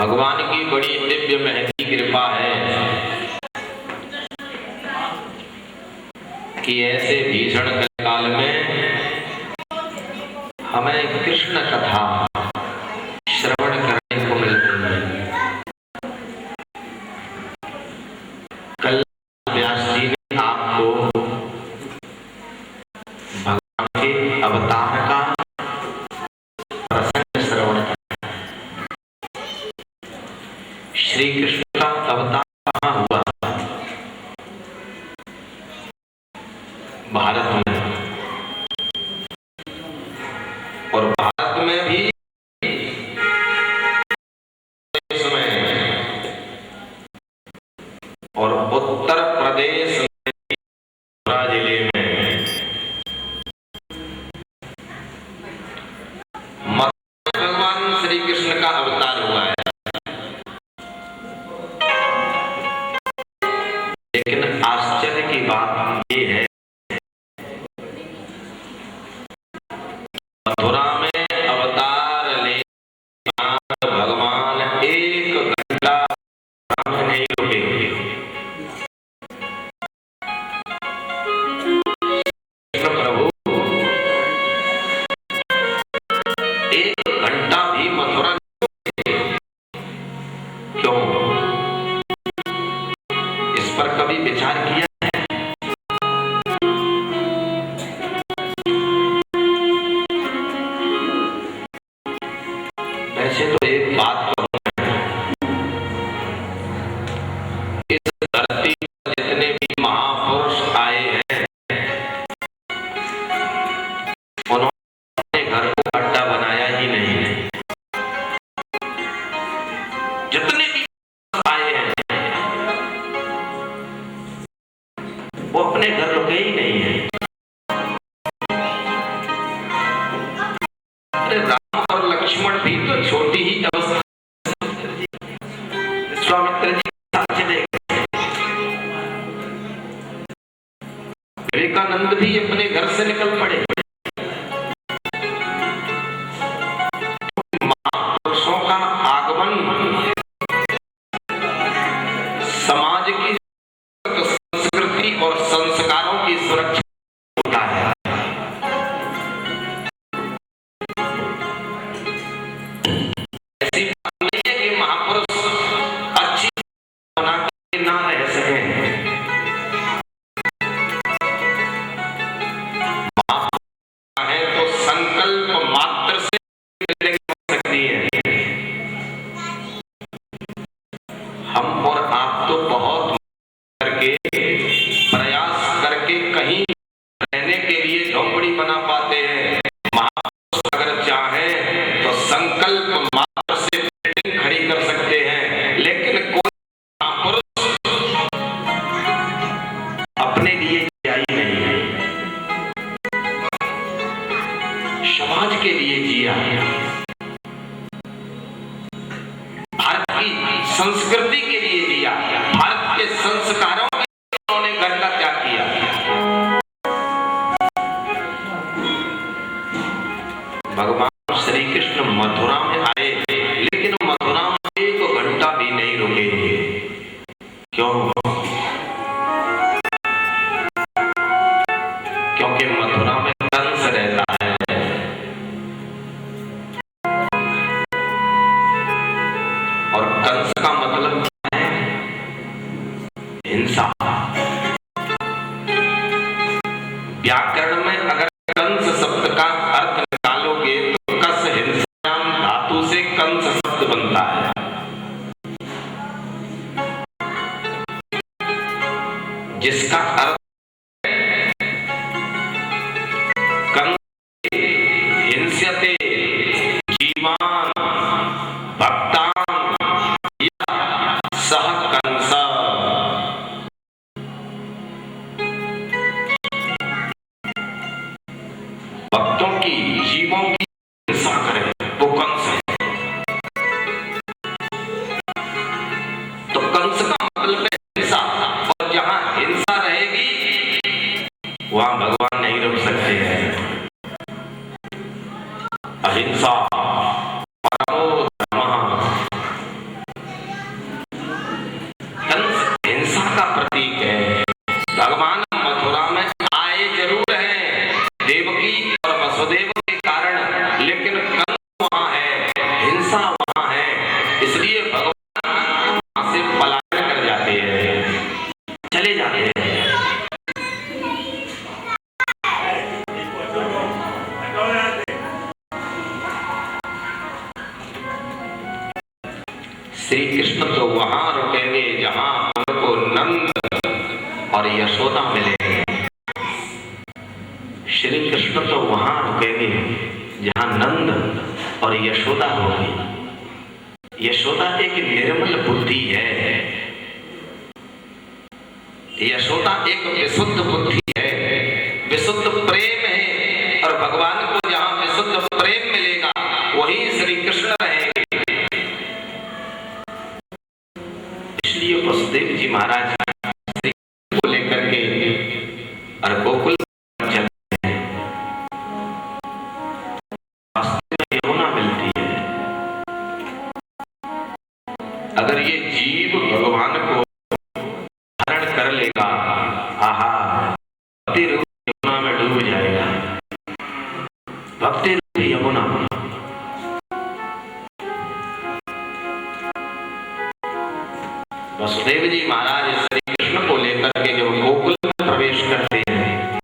भगवान की बड़ी दिव्य महती कृपा है कि ऐसे भीषण काल में हमें कृष्ण कथा श्रवण करने को मिल रही है। कल व्यास जी ने आपको भगवान के अवतार का प्रसंग श्रवण किया। श्री कृष्ण का अवतार कहाँ हुआ? भारत में। और भारत में भी और उत्तर प्रदेश में जिले में भगवान श्री कृष्ण का अवतार हुआ है। लेकिन आश्चर्य की बात ये है, मथुरा में अवतार ले भगवान एक घंटा नहीं रुके। प्रभु एक घंटा भी मथुरा क्यों? इस पर कभी विचार किया है? वैसे तो एक बात इस धरती पर जितने भी महापुरुष आए हैं उन्होंने घर को अड्डा बनाया ही नहीं। जितने भी आए हैं वो अपने घर रुके ही नहीं है। अरे राम और लक्ष्मण भी तो छोटी ही अवस्था विश्वामित्र जी विवेकानंद भी अपने घर से निकल पड़े। महापुरुषों का आगमन समाज की संस्कृति और संस्कारों की सुरक्षा होता है। ऐसी बात नहीं है कि महापुरुष अच्छी बना के ना रह सके। है तो संकल्प मात्र से हो सकती है। हम और आप तो बहुत करके प्रयास करके कहीं रहने के लिए झोंपड़ी बना पाते हैं। महापुरुष अगर चाहे तो संकल्प मात्र से बिल्डिंग खड़ी कर सकते हैं। लेकिन कोई महापुरुष अपने लिए जिया ही नहीं है, समाज के लिए जिया। भारत की संस्कृति के लिए जिया, भारत के संस्कारों के लिए उन्होंने घर का त्याग किया। भगवान श्री कृष्ण मथुरा में आए, लेकिन मथुरा में एक घंटा भी नहीं रुके। क्यों? क्योंकि मथुरा में कंस रहता है। और कंस का मतलब क्या है? हिंसा। व्याकरण में अगर कंस शब्द का अर्थ निकालोगे तो कस हिंसायाम धातु से कंस शब्द बनता है। जिसका अर्थ कंस हिंस्यते जीवान भक्तान सह कंस। भक्तों की, जीवों की हिंसा करे वो कंस है। तो कंस का मतलब है हिंसा। और जहां हिंसा रहेगी श्री कृष्ण तो वहां रुकेंगे जहां उनको नंद और यशोदा मिलेंगे। श्री कृष्ण तो वहां रुकेंगे जहां नंद और यशोदा होगी। यशोदा एक निर्मल बुद्धि है, यशोदा एक विशुद्ध बुद्धि है, विशुद्ध प्रेम है, और भगवान को जहां विशुद्ध प्रेम मिलेगा वही श्री कृष्ण रहेंगे। इसलिए वसुदेव जी महाराज श्री को लेकर के और गोकुल चलते हैं। रास्ते में यमुना मिलती है। अगर ये जीव भगवान को धारण कर लेगा, आहा, भक्ति रूप यमुना में डूब जाएगा। भक्ति रूप यमुना। वसुदेव जी महाराज श्री कृष्ण को लेकर के जब गोकुल में प्रवेश करते हैं,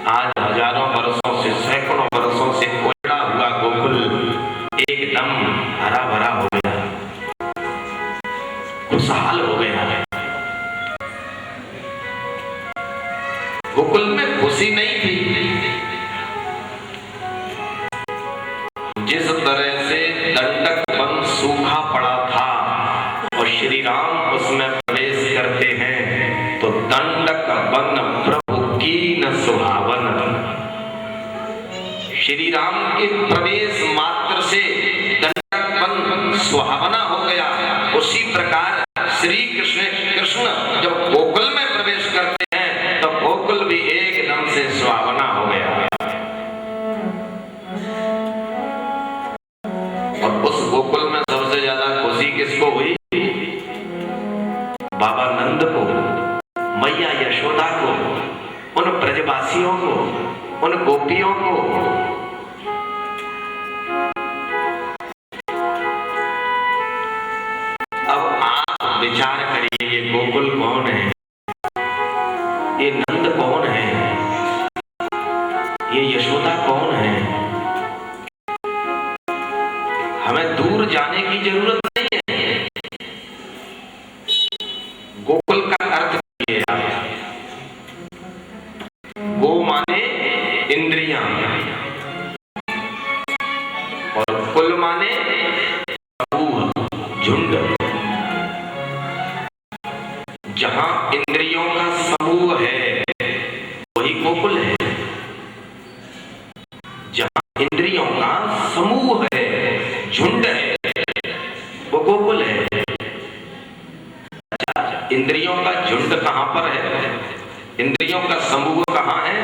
आज हजारों वर्षों से, सैकड़ों वर्षों से कोयला हुआ गोकुल एकदम हरा भरा हो गया, खुशहाल हो गया। गोकुल में खुशी नहीं थी। जिस तरह से दंडक वन सूखा पड़ा था और श्री राम उसमें प्रवेश करते हैं तो दंडक वन प्रभु की न सुहावन। श्री राम के प्रवेश मात्र से दंडक वन सुहावना हो गया। उसी प्रकार श्री कृष्ण जब गोकुल में प्रवेश करते हैं तो गोकुल भी एकदम से सुहावना हो गया। और उस गोकुल में सबसे ज्यादा खुशी किसको हुई? बाबा नंद को, मैया यशोदा को, उन ब्रजवासियों को, उन गोपियों को। अब आप विचार करिए, ये गोकुल कौन है? ये नंद कौन है? ये यशोदा कौन है? हमें दूर जाने की जरूरत नहीं है। गोकुल का अर्थ ये है, गो माने इंद्रियां और कुल माने समूह, झुंड। जहां इंद्रियों का समूह है वही गोकुल है। जहां इंद्रियों का समूह है, झुंड है, वो गोकुल है। अच्छा, इंद्रियों का झुंड कहां पर है? इंद्रियों का समूह कहां है?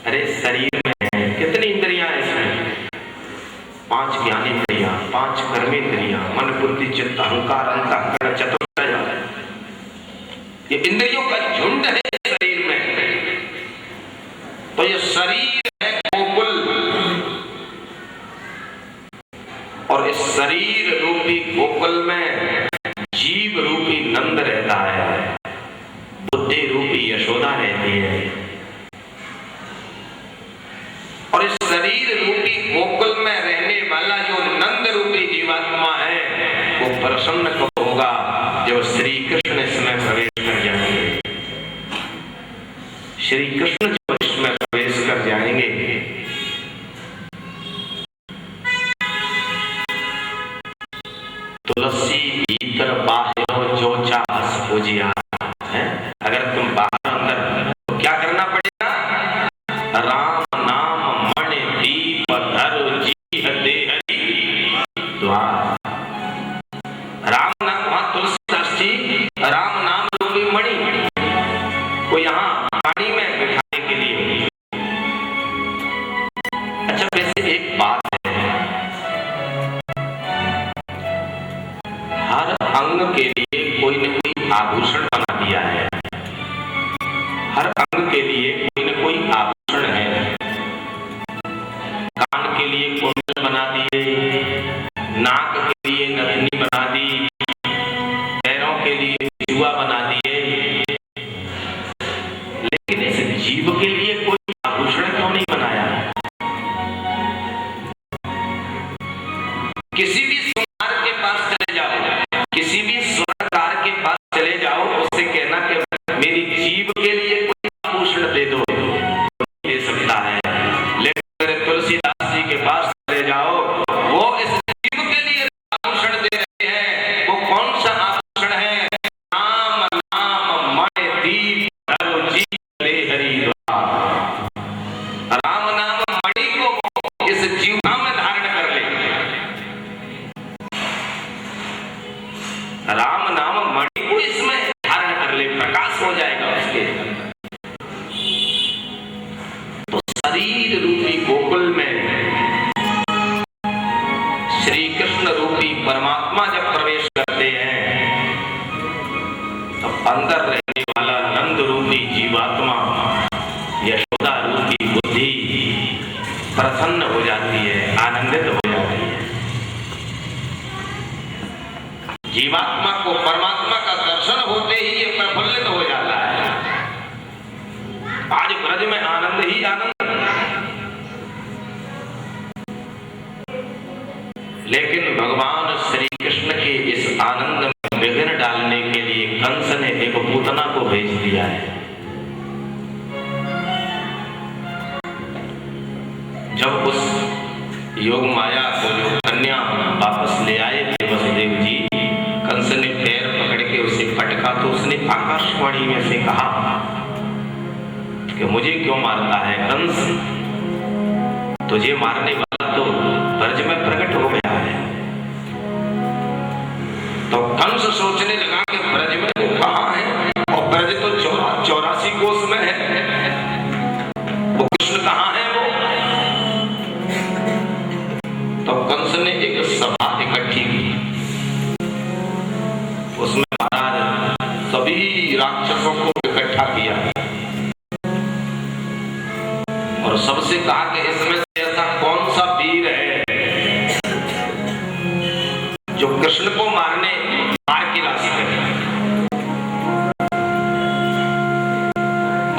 अरे शरीर में है। कितनी इंद्रियां हैं इसमें? 5 ज्ञानेंद्रियां, 5 कर्मेंद्रियां, मन बुद्धि चित्त अहंकार, अंतःकरण, चतुर्थ। ये इंद्रियों का झुंड है शरीर में। तो ये शरीर है गोकुल, और इस शरीर रूपी गोकुल में जीव रूपी नंद रहता है, बुद्धि रूपी यशोदा रहती है। और इस शरीर रूपी गोकुल में रहने वाला जो नंद रूपी जीवात्मा है वो प्रसन्न कब होगा? जब श्री कृष्ण इसमें प्रवेश कर जाएंगे। श्री कृष्ण जब इसमें प्रवेश कर जाएंगे तुलसी भीतर बाहर जो चाहस पूजिया है। अगर तुम बाहर अंदर तो क्या करना पड़ेगा? राम नाम मणि दीप धर जी देह द्वार। राम नाम, वहां तुलसीदास जी राम नाम रूपी मणि को यहाँ पानी में बिठाने के किसी भी सुनार के पास चले जाओ, किसी भी स्वर्णकार के पास चले जाओ, उससे कहना कि मेरी जीभ के लिए कोई आभूषण दे दो, दे सकता है। लेकिन तुलसीदास जी के पास चले जाओ, वो इस जीभ के लिए आभूषण दे रहे हैं। वो कौन सा आभूषण है? राम नाम मणि दीप धरो जीभ ले हरिद्वार। राम नाम मणि को इस जीवा में धारण कर ले। राम नाम मणि को इसमें धारण कर ले, प्रकाश हो जाएगा उसके अंदर। तो शरीर रूपी गोकुल में श्री कृष्ण रूपी परमात्मा जब प्रवेश करते हैं, तो अंदर रहने वाला नंद रूपी जीवात्मा, यशोदा रूपी बुद्धि प्रसन्न हो जाती है, आनंदित हो जाती है। जीवात्मा को परमात्मा का दर्शन होते ही ये प्रफुल्लित हो जाता है। आज ब्रज में आनंद ही आनंद। लेकिन भगवान श्री कृष्ण के इस आनंद में विघ्न डालने के लिए कंस ने एक पूतना को भेज दिया है। जब उस योग माया को जो कन्या वापस ले आए थे वसुदेव जी, कंस ने पैर पकड़ के उसे पटका, तो उसने आकाशवाणी में से कहा कि मुझे क्यों मारता है कंस, तुझे मारने वाला तो ब्रज में प्रकट हो गया है। तो कंस सोचने लगा कि ब्रज में वो कहाँ है, और ब्रज तो 84 कोस में है, वो कृष्ण कहाँ है वो। तो कंस ने एक सभा इकट्ठी की, उसमें महाराज सभी राक्षसों को इकट्ठा किया और सबसे कहा कि इसमें से ऐसा कौन सा वीर है जो कृष्ण को मार के ला सके,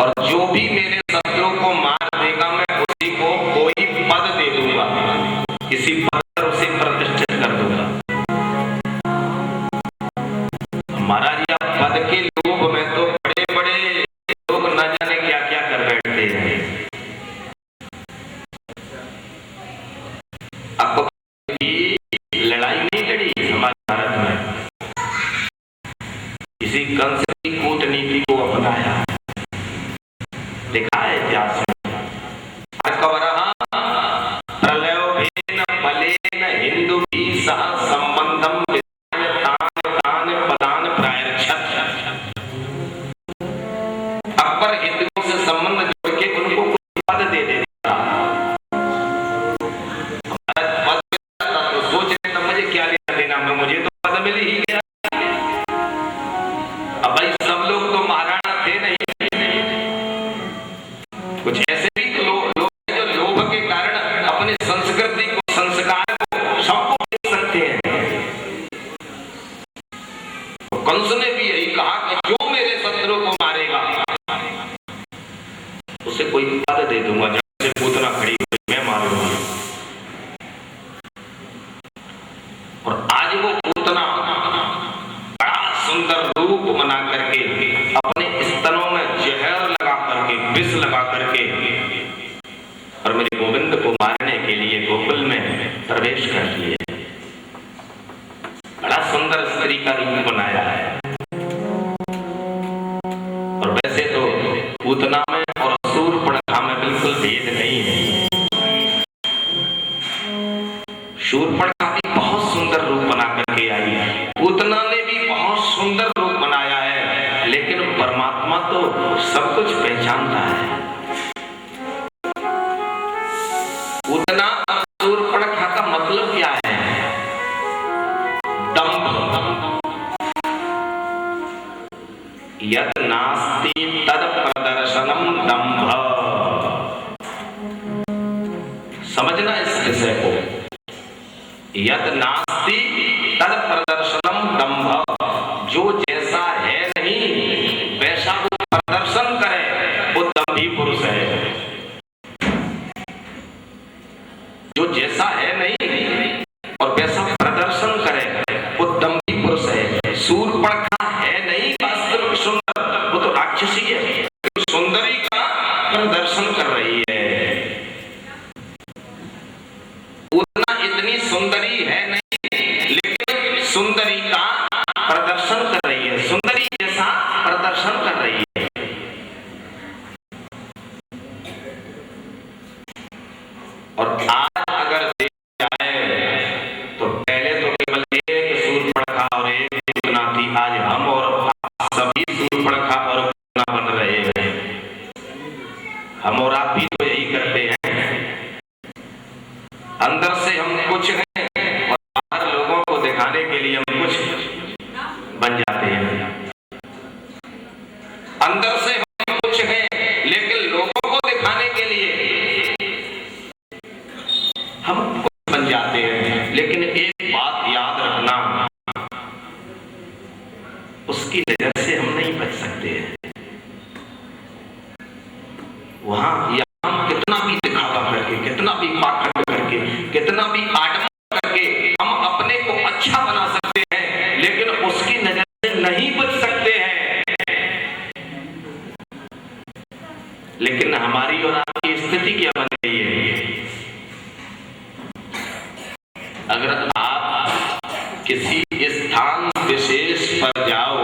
और जो भी मेरे शत्रु को मार देगा मैं उसी को कोई पद दे दूंगा, किसी पद पर उसे प्रतिष्ठित कर दूंगा। महाराज पद के लोभ में तो बड़े बड़े लोग न जाने क्या क्या कर बैठते हैं। आपको लड़ाई नहीं लड़ी हमारे भारत में, किसी कंस की कूटनीति को अपनाया, देखा है इतिहास में। प्रलयोभेन बलेन हिंदुभिः सह संबंधम विधाय तान पदान प्रायच्छत्। अकबर हिंदुओं से संबंध जोड़ के उनको कुछ पद दे देता। पद तो सोच रहे तो मुझे क्या लेना देना, में मुझे तो पद मिल ही गया। अब भाई सब लोग तो महाराणा थे नहीं, कुछ ऐसे भी तो लोग जो लोभ के कारण अपनी संस्कृति को, संस्कार को, सबको बेच सकते हैं। तो कंस ने भी यही कहा कि जो मेरे शत्रु को मारेगा उसे कोई पद दे दूंगा, जैसे पूतना खड़ी हुई मैं मारूंगा। और आज वो पूतना बड़ा सुंदर रूप बना करके अपने स्तनों में जहर लगा करके, विष लगा करके, और मेरे गोविंद को मारने के लिए गोकुल में प्रवेश करती है। बड़ा सुंदर स्त्री का रूप बनाया है। और वैसे तो पूतना में और शूर्पणखा में बिल्कुल भेद नहीं है। शूर्पणखा भी बहुत सुंदर रूप बना करके आई है, पूतना ने भी बहुत सुंदर रूप बनाया है, लेकिन परमात्मा तो सब कुछ पहचानता है। पूतना और शूर्पणखा का मतलब क्या है? दंभ। यद नास्ति तद प्रदर्शनम दंभ। समझना इस विषय को। यद नास्ति तद प्रदर्शनम दंभ। जो जैसा है नहीं वैसा वो प्रदर्शन करे, वो दंभी पुरुष है। जो जैसा है नहीं और वैसा इतनी सुंदरी है नहीं, लेकिन सुंदरी का प्रदर्शन कर रही है, सुंदरी जैसा प्रदर्शन कर रही है। और आज अगर देखा जाए तो पहले तो केवल एक शूर्पणखा और एक पूतना थी, आज हम और सभी शूर्पणखा और पूतना बन रहे हैं। हम और आप भी तो यही करते हैं। अंदर से हम कुछ हैं और बाहर लोगों को दिखाने के लिए हम कुछ बन जाते हैं। अंदर से हम कुछ हैं लेकिन लोगों को दिखाने के लिए हम कुछ बन जाते हैं। लेकिन एक बात याद रखना, उसकी नजर से हम नहीं बच सकते हैं। वहां यहां कितना भी दिखावा करके, कितना भी पाखंड करके, कितना भी आडंबर करके हम अपने को अच्छा बना सकते हैं, लेकिन उसकी नजर से नहीं बच सकते हैं। लेकिन हमारी और आपकी स्थिति क्या बन गई है? अगर आप किसी स्थान विशेष पर जाओ,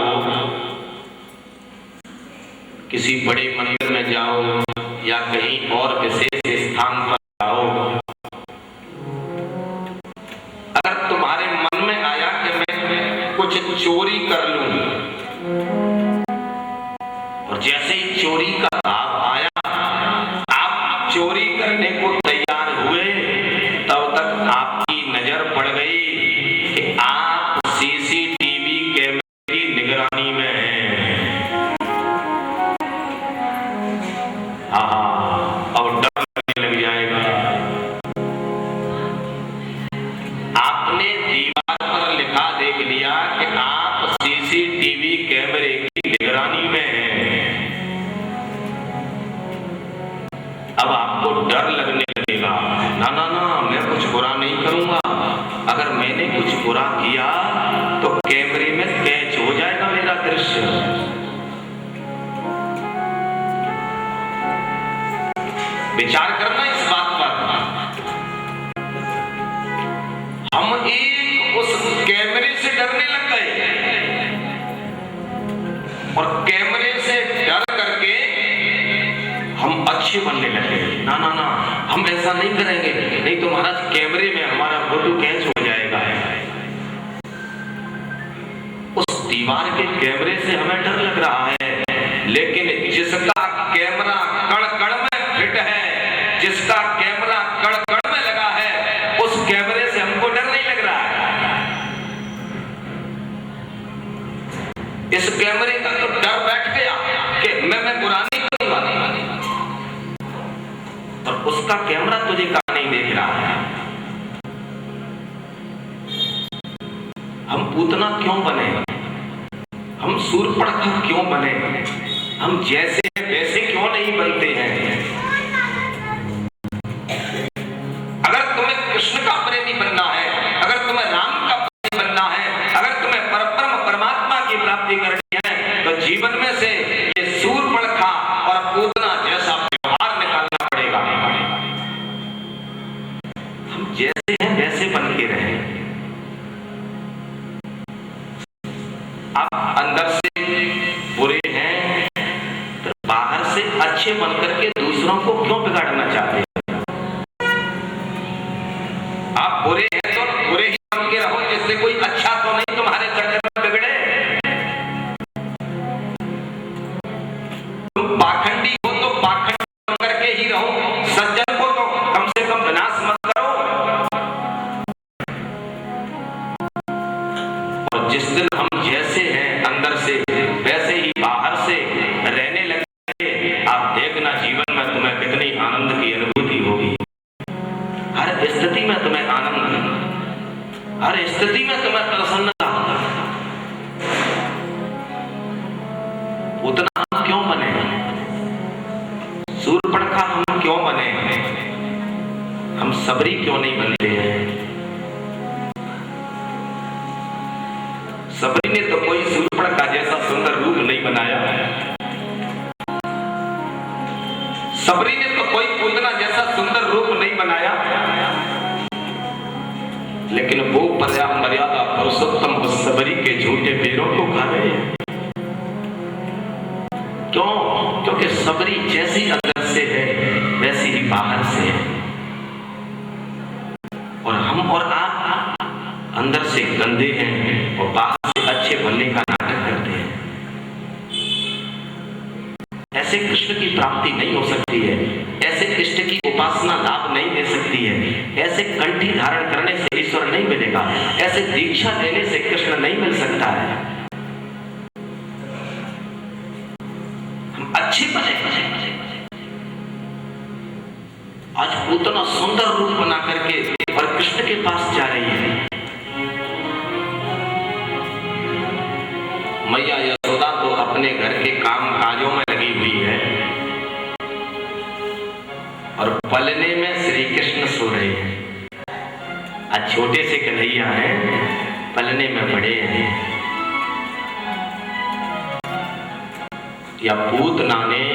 किसी बड़े मंदिर में जाओ या कहीं और विशेष स्थान पर जाओ, अगर तुम्हारे मन में आया कि मैं कुछ चोरी कर लूं, और जैसे ही चोरी का भाव आया, आप चोरी करने को तैयार हुए, तब तक आपकी नजर पड़ गई कि आप सीसीटीवी कैमरे की निगरानी में हैं। अब डर लगने लग जाएगा। आपने दीवार पर लिखा देख लिया कि आप सीसीटीवी कैमरे की निगरानी में हैं। अब आपको डर लगने लगेगा, ना ना ना, मैं कुछ बुरा नहीं करूंगा। अगर मैंने कुछ बुरा किया तो कैमरे में कैच हो जाएगा मेरा दृश्य। विचार करना इस बात पर। हम एक उस कैमरे से डरने लग गए और कैमरे से डर करके हम अच्छे बनने लगे। ना ना ना, हम ऐसा नहीं करेंगे, नहीं तो महाराज कैमरे में हमारा फोटो कैच हो जाएगा। उस दीवार के कैमरे से हमें डर लग रहा है, लेकिन जिसका कैमरा कण कण में फिट है, जिसका कैमरा कण कण में लगा है, उस कैमरे से हमको डर नहीं लग रहा है। इस कैमरे का तो डर बैठ गया कि मैं बुरा नहीं करूंगा, और उसका कैमरा तुझे कहां नहीं देख रहा है। हम पूतना क्यों बने? हम शूर्पणखा क्यों बने? हम जैसे वैसे क्यों नहीं बनते हैं? अगर तुम्हें कृष्ण का प्रेमी बनना है, अगर तुम्हें राम का प्रेमी बनना है, अगर तुम्हें परब्रह्म परमात्मा की प्राप्ति करनी है, तो जीवन में से ये शूर्पणखा और पूतना जैसा व्यवहार निकालना पड़ेगा। हम जैसे हैं वैसे बन के रहें। आप अंदर से बुरे हैं तो बाहर से अच्छे बनकर के दूसरों को क्यों बिगाड़ना चाहते हैं? आप बुरे हैं तो बुरे ही बन के रहो, जिससे कोई अच्छा तो नहीं तुम्हारे चक्कर में बिगड़े। तुम पाखंडी हो तो पाखंडी बन करके ही रहो, सज्जन को तो कम से कम विनाश मत करो। और जिस दिन हम जैसे हैं अंदर से वैसे ही बाहर से रहने लगे, आप देखना जीवन में तुम्हें कितनी आनंद की अनुभूति होगी। हर स्थिति में तुम्हें आनंद, हर स्थिति में तुम्हें प्रसन्नता। उतना हम क्यों बने? शूर्पणखा हम क्यों बने? हम सबरी क्यों नहीं बनते हैं? सबरी ने तो कोई शूर्पणखा जैसा सुंदर रूप नहीं बनाया, सबरी ने तो कोई पूतना जैसा सुंदर रूप नहीं बनाया। लेकिन वो मर्यादा पुरुषोत्तम उस सबरी के झूठे पैरों को खा रहे हैं। क्यों? क्योंकि सबरी जैसी अंदर से है वैसी ही बाहर से है, और हम और आप अंदर से गंदे हैं और बाहर से अच्छे बनने का नाटक करते हैं। ऐसे कृष्ण की प्राप्ति नहीं हो सकती है, ऐसे कृष्ण की उपासना लाभ नहीं दे सकती है, ऐसे कंठी धारण करने से ईश्वर नहीं मिलेगा, ऐसे दीक्षा लेने से कृष्ण नहीं मिल सकता है। हम अच्छे बने। आज उतना सुंदर रूप बना करके और कृष्ण के पास जा रही है। मैया यशोदा तो अपने घर के काम काजों में लगी हुई है और पलने में श्री कृष्ण सो रहे हैं। आज छोटे से कन्हैया हैं, पलने में बड़े हैं। या पूतना ने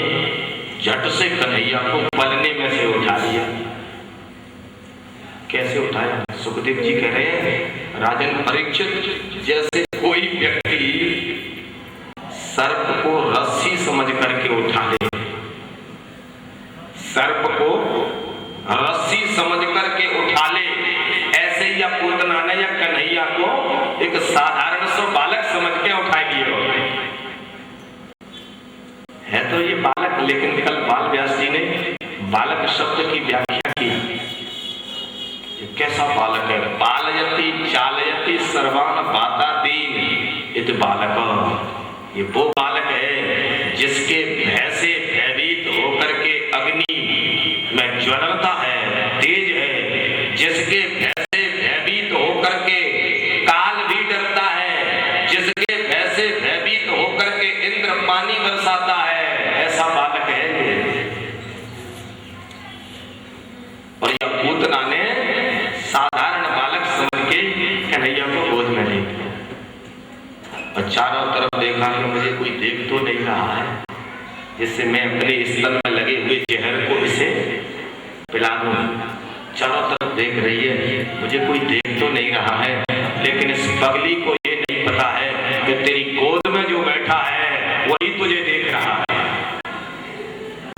झट से कन्हैया को पलने में से उठा लिया। कैसे उठाया? सुखदेव जी कह रहे हैं, राजन परीक्षित, जैसे कोई व्यक्ति सर्प को रस्सी समझ करके उठा ले, सर्प को रस्सी समझ करके उठा ले, ऐसे ही पूतना ने या कन्हैया को एक साधारण सा बालक समझ के उठा लिए है। तो ये बालक, लेकिन कल बाल व्यास जी ने बालक शब्द की व्याख्या की। ये कैसा बालक है? पालयति चालयति सर्वान बातादीन इति बालक। ये वो बालक है जिसके भय से भयभीत होकर के अग्नि में ज्वलता है, तेज है, जिसके भय से भयभीत होकर के काल भी डरता है, जिसके भय से भयभीत होकर के इंद्र पानी बरसाता है, ऐसा बालक है ये। और यह पूतना ने साधारण बालक समझ के कन्हैया को गोद में ले लिया और चारों तरफ देखा कि मुझे कोई देख तो नहीं रहा है जिससे मैं अपने स्तन में लगे हुए जहर को इसे पिला दूं। चारों तरफ देख रही है, मुझे कोई देख तो नहीं रहा है, लेकिन इस पगली को ये नहीं पता है कि तेरी गोद में जो बैठा है वही तुझे देख रहा है।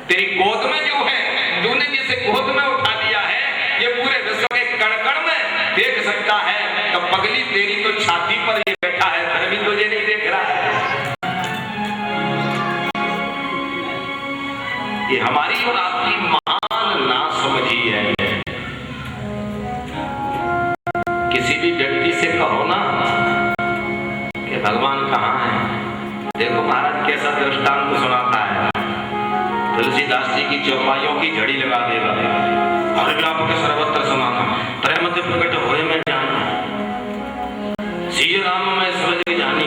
तेरी गोद में जो है, तूने जिसे गोद में उठा लिया है, ये पूरे विश्व के कण-कण में देख सकता है। तो पगली, तेरी तो छाती पर ये बैठा है, फिर भी तुझे नहीं देख रहा है। ये हमारी और आपकी महान नासमझी है। किसी भी व्यक्ति से कहो ना कि भगवान कहाँ है, देखो महाराज कैसा दृष्टांत सुनाता है। तुलसीदास जी की चौपाइयों की झड़ी लगा देगा। हर व्यापक सर्वत्र समाना, प्रेम से प्रकट होए में जाना, सिय राम में समझ के जानी,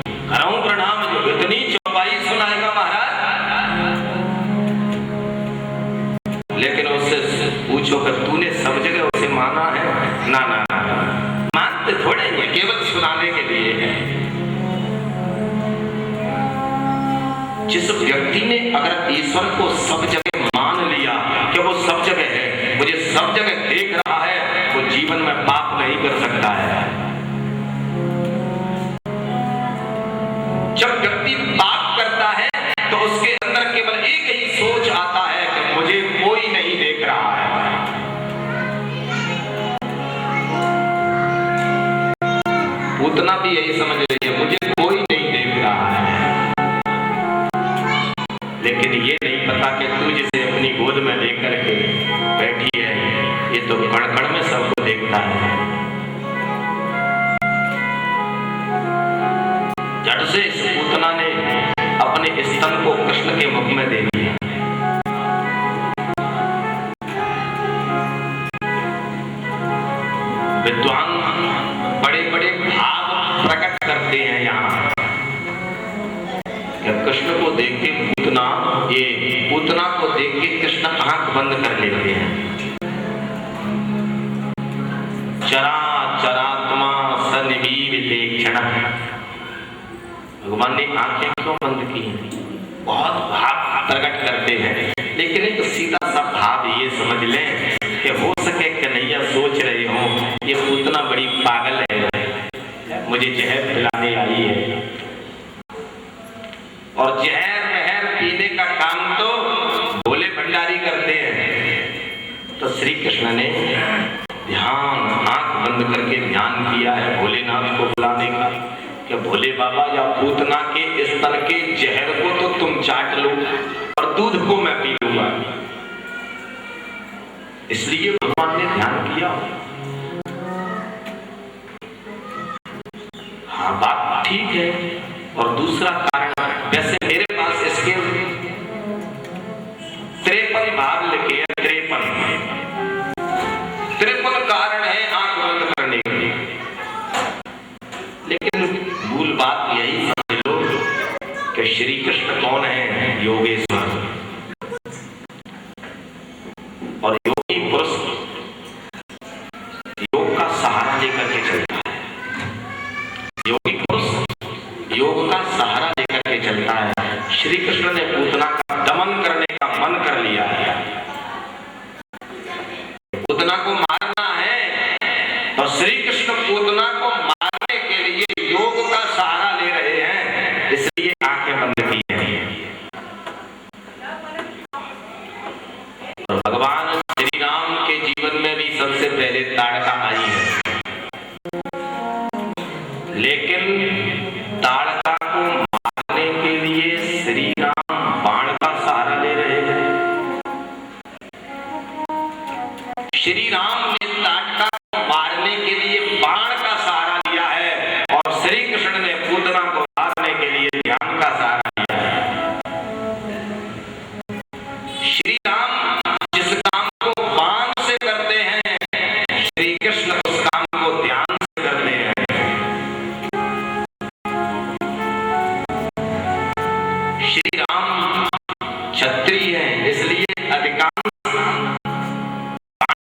करऊं प्रणाम जो इतनी चौपाई सुनाएगा महाराज। लेकिन उससे पूछो कि तूने सब जगह उसे माना है? ना ना ना, मानते थोड़े ही, केवल सुनाने के लिए है। जिस व्यक्ति ने अगर ईश्वर को सब जगह मान लिया कि वो सब जगह है, मुझे सब जगह देख रहा है, वो जीवन में पाप नहीं कर सकता है। जब व्यक्ति पाप करता है तो उसके अंदर केवल एक ही सोच आता है कि मुझे कोई नहीं देख रहा है। पूतना भी यही समझ रही है, मुझे कोई नहीं देख रहा है। लेकिन ये नहीं पता कि तू जिसे अपनी गोद में लेकर के बैठी है, ये तो कण-कण में सबको देखता है। झट से इस पूतना ने अपने स्तन को कृष्ण के मुख में दे दिया। विद्वान बड़े बड़े भाव प्रकट करते हैं यहाँ। कृष्ण को देख के पूतना को देख के कृष्ण आंख बंद कर लेते हैं। चरात्मा सनिवीविते क्षण। भगवान ने आंखें क्यों बंद की? बहुत भाव प्रकट करते हैं, लेकिन एक सीधा सा भाव ये समझ लें कि हो सके कन्हैया सोच रहे हो ये पूतना बड़ी करके ध्यान किया है भोलेनाथ को बुलाने का, क्या भोले बाबा या पूतना के स्तन के जहर को तो तुम चाट लो और दूध को मैं पी लूंगा। इसलिए भगवान ने ध्यान किया। हाँ, बात ठीक है। और दूसरा कारण, वैसे मेरे पास इसके 53 भाग लिखे हैं, 53 कारण है आंख बंद करने के। लेकिन मूल बात यही समझ लो कि श्री कृष्ण कौन है? योगेश्वर। और योगी पुरुष योग का सहारा लेकर के चलता है। योगी पुरुष योग का सहारा लेकर के चलता है। श्री कृष्ण ने पूतना का दमन करने का मन कर लिया है। पूतना को मारना है तो श्री कृष्ण पूतना को मारने के लिए योग का सहारा ले रहे हैं, इसलिए आंखें बंद की हैं। और भगवान श्री राम के जीवन में भी सबसे पहले ताड़का आई है, लेकिन ताड़का को मारने के लिए श्री राम बाण का सहारा ले रहे हैं। श्री राम ने ताड़का को मारने के लिए बाण का सहारा लिया है और श्री कृष्ण ने पूतना को मारने के लिए ध्यान का सहारा लिया है। श्री राम जिस काम को बाण से करते हैं, श्री कृष्ण उस काम को ध्यान से करते हैं। श्री राम क्षत्रिय हैं, इसलिए अधिकांश बाण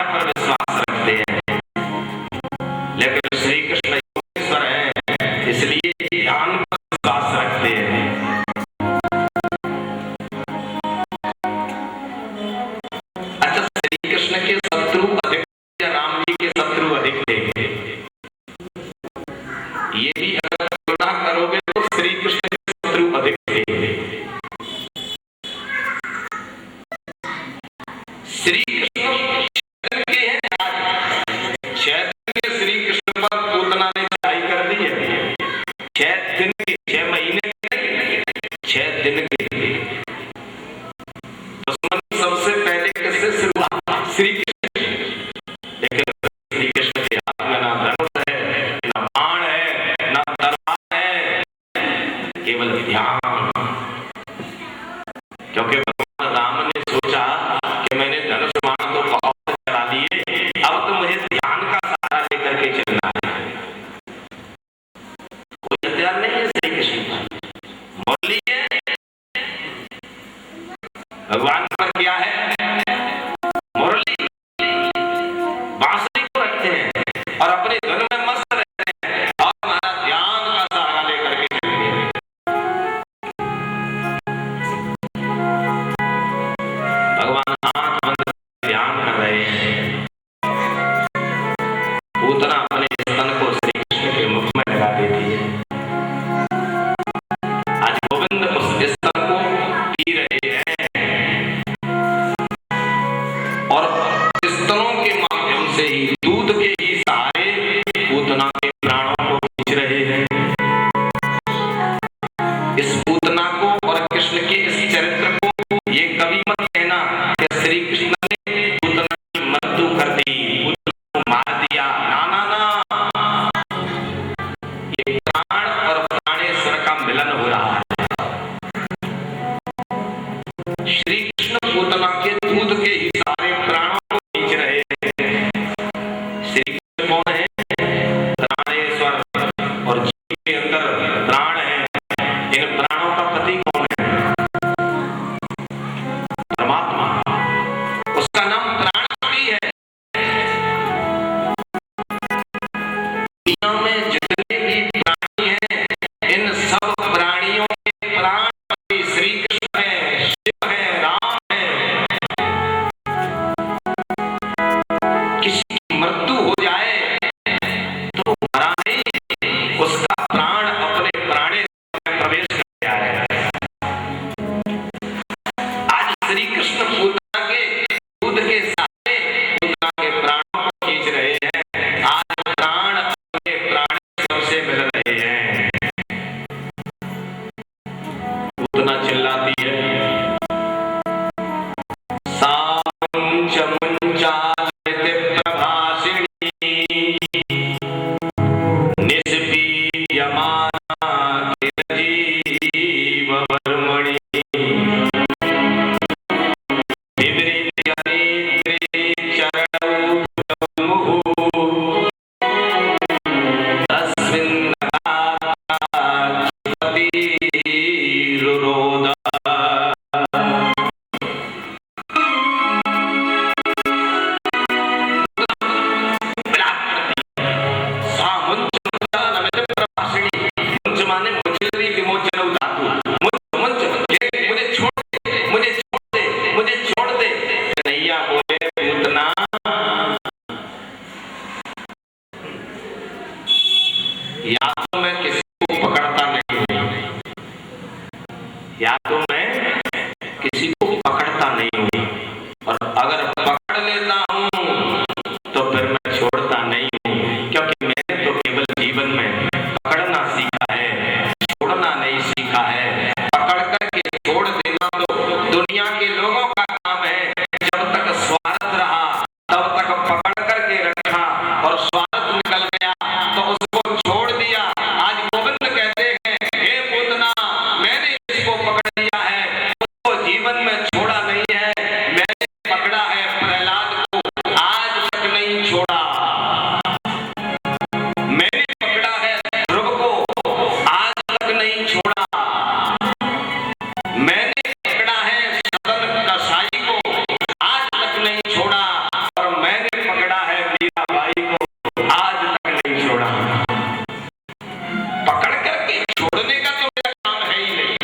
पर विश्वास रखते हैं, लेकिन श्री कृष्ण योगेश्वर हैं, इसलिए ध्यान पर विश्वास रखते हैं। अच्छा, श्री कृष्ण के शत्रु अधिक या राम जी के शत्रु अधिक थे? ये भी अगर तुलना करोगे तो श्री कृष्ण के शत्रु अधिक थे। श्री कृष्ण शैतान के हैं, शैतान के श्री कृष्ण पर पूतना ने चढ़ाई कर दी है। 6 दिन के, 6 महीने के, 6 दिन के दुश्मनी सबसे पहले किससे शुरुआत? श्री कृष्ण। लेकिन श्री कृष्ण के हाथ में ना धनुष है, ना बाण है, ना तलवार है, केवल ध्यान। क्योंकि भगवान राम ने सोचा कि मैंने धनुष बाण तो बहुत चला दिए, अब तो मुझे ध्यान का सहारा लेकर के चलना है। कोई हथियार नहीं है श्री कृष्ण का। मुरली है, भगवान पर क्या है? मुरली, बांसुरी को रखते हैं और अपने धुन में मस्त रहते हैं और हमारा ध्यान का सहारा लेकर के चलते हैं। भगवान आंख बंद कर ध्यान कर रहे हैं। पूतना अपने स्तन को श्री कृष्ण के मुख में लगा देती है। आज गोविंद उस स्तन को पी रहे हैं और स्तनों के माध्यम से ही, दूध के ही सहारे पूतना के प्राणों को खींच रहे हैं। इस पूतना को और कृष्ण के इस चरित्र को ये कभी मत कहना कि श्री कृष्ण ने पूतना की मृत्यु कर दी, पूतना को मार दिया। ना ना ना, या तो मैं किसी को पकड़ता नहीं हूं, या तो मैं किसी को पकड़ता नहीं हूं, और अगर पकड़ लेता हूं तो फिर मैं छोड़ता नहीं हूं, क्योंकि मैंने तो केवल जीवन में पकड़ना सीखा है, छोड़ना नहीं सीखा है। पकड़ करके छोड़ देना तो दुनिया के लोगों का काम है। जब तक स्वार्थ रहा तब तक पकड़ करके रखा, और स्वार्थ निकल गया तो उसको छोड़ दिया। आज गोविंद कहते हैं, हे पूतना, मैंने इसको पकड़ लिया है, उसको जीवन में छोड़ा नहीं है। मैंने पकड़ा है प्रहलाद को, आज तक नहीं छोड़ा। मैंने पकड़ा है ध्रुव को, आज तक नहीं छोड़ा। मैंने पकड़ा है सदन कसाई को, आज तक नहीं छोड़ा। और मैंने पकड़ा है मीराबाई को, आज तक नहीं छोड़ा। पकड़ करके छोड़ने का तो मेरा काम है ही नहीं।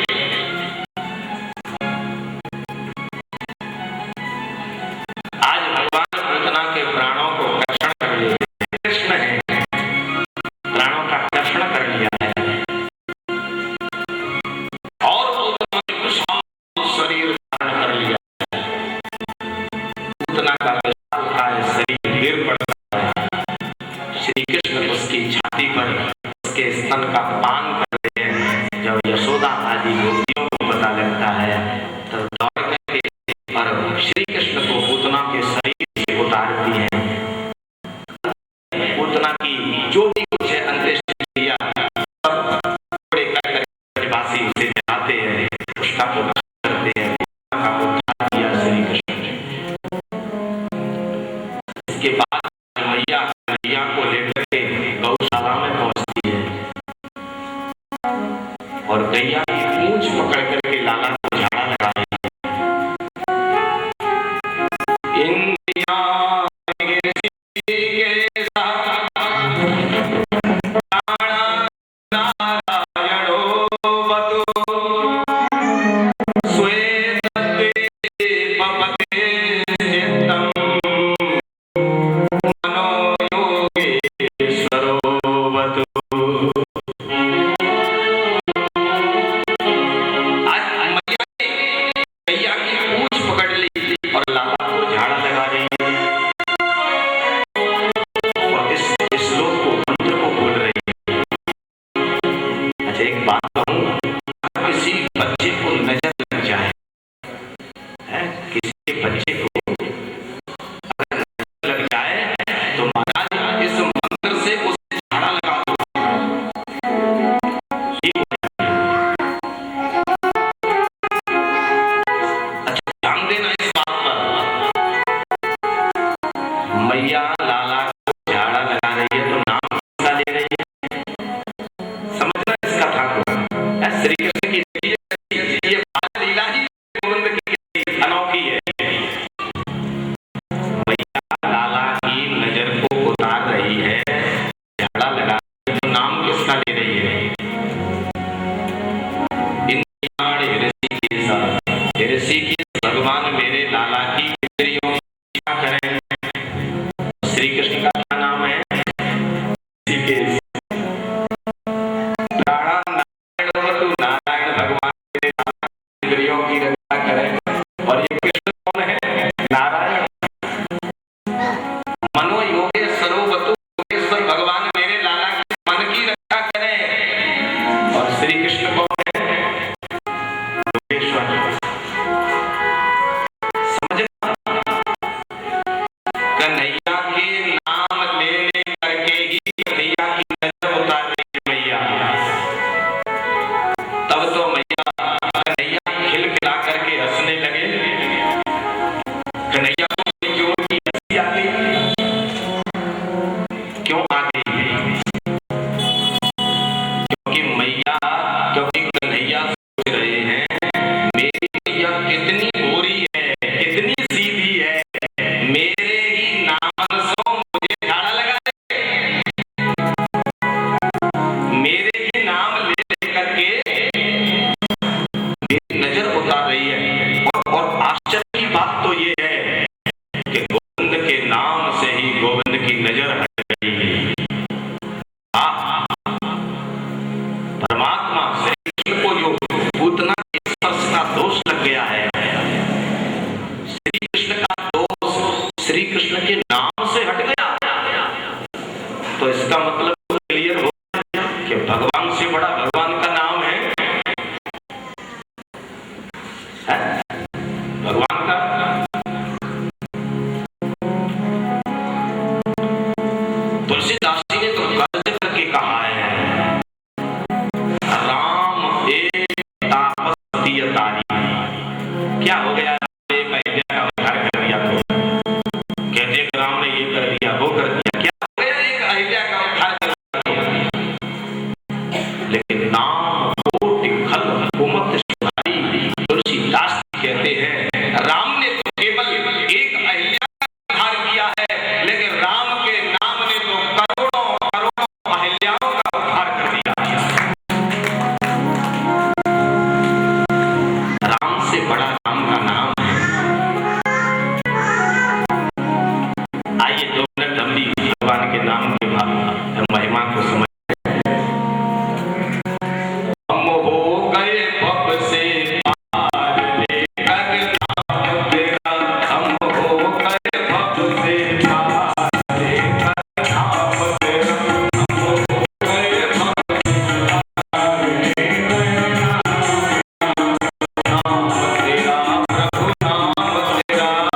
आज भगवान पूतना के प्राणों को कर्षण कर लिया, कृष्ण है, प्राणों का कर्षण कर लिया है, और पूतना ने विशाल शरीर धारण कर लिया है। पूतना का विशालकाय शरीर गिर पड़ता है। श्री कृष्ण उसकी छाती पर उसके स्तन का पान कर रहे हैं। जब यशोदा आदि गोपियों को पता लगता है तब दौड़ करके और श्री कृष्ण को पूतना के शरीर से उतारती है। पूतना की जो भी कुछ है अंत्येष्टि क्रिया सब थोड़े कर ब्रजवासी उसे जलाते हैं, उसका उद्धार करते हैं। पूतना का उद्धार किया श्री कृष्ण ने। इसके बाद मैया को लेकर के गौशाला में पहुंचती है, और गैया की पूंछ पकड़ करके लाला को झाड़ा लगा रही है। इंद्रिया के साथ नारायणो बतु स्वेदते पपते चित्तम मनोयोगेश्वरो बतु। गैया की पूंछ पकड़ ली और लाला को झाड़ा लगा रही है, और इस श्लोक को मंत्र को बोल रही है। अच्छा, एक बात कहूं, किसी बच्चे को नजर लग जाए, किसी के बच्चे को अगर नजर लग जाए तो महाराज इस मंत्र से उसे झाड़ा लगा दो। ध्यान देना इस बात पर। मैया लाला को झाड़ा लगा रही है तो नाम किसका ले रही है? समझना इस कथा को। श्री कृष्ण की ये बाल लीला ही गोविंद की अनोखी है। मैया लाला की नजर को उतार रही है, झाड़ा लगा रही है, तो नाम किसका ले रही है? ऋषिकेश भगवान मेरे लाला की इंद्रियों की क्या करें? श्री कृष्ण का क्या नाम है? ऋषिकेश। नारायण भगवान मेरे लाला की इंद्रियों की रक्षा करें। और ये कृष्ण कौन है? नारायण। मनो योगेश्वरो बतु, योगेश्वर भगवान मेरे लाला के मन की रक्षा करें। और श्री कृष्ण कौन है? योगेश्वर। कन्हैया के नाम ले करके ही कन्हैया तो इसका मतलब क्लियर हो कि भगवान से बड़ा भगवान का नाम है भगवान का। तुलसीदास जी ने तो गर्ज करके कहा है, राम एक तापस दिय तारी। क्या हो गया, एक अहिल्या का उद्धार कर दिया तो कहते हैं राम ने ये कर दिया वो कर दिया, क्या हो गया, एक अहिल्या का उद्धार कर दिया। लेकिन नाम कोटि खल हुकुमत सुनाई, तुलसीदास कहते हैं राम ने तो केवल एक अहिल्या का उद्धार किया है, लेकिन राम के नाम ने तो करोड़ों करोड़ों अहिल्याओं का उद्धार कर दिया। राम से बड़ा राम का नाम है। आइए 2 मिनट हम भी भगवान के नाम की महिमा को समझ। हम हो गए भव से पार लेकर नाम तेरा, हम हो गए भव से पार लेकर नाम तेरा, हम हो गए भव से पार लेकर नाम तेरा, प्रभु नाम तेरा,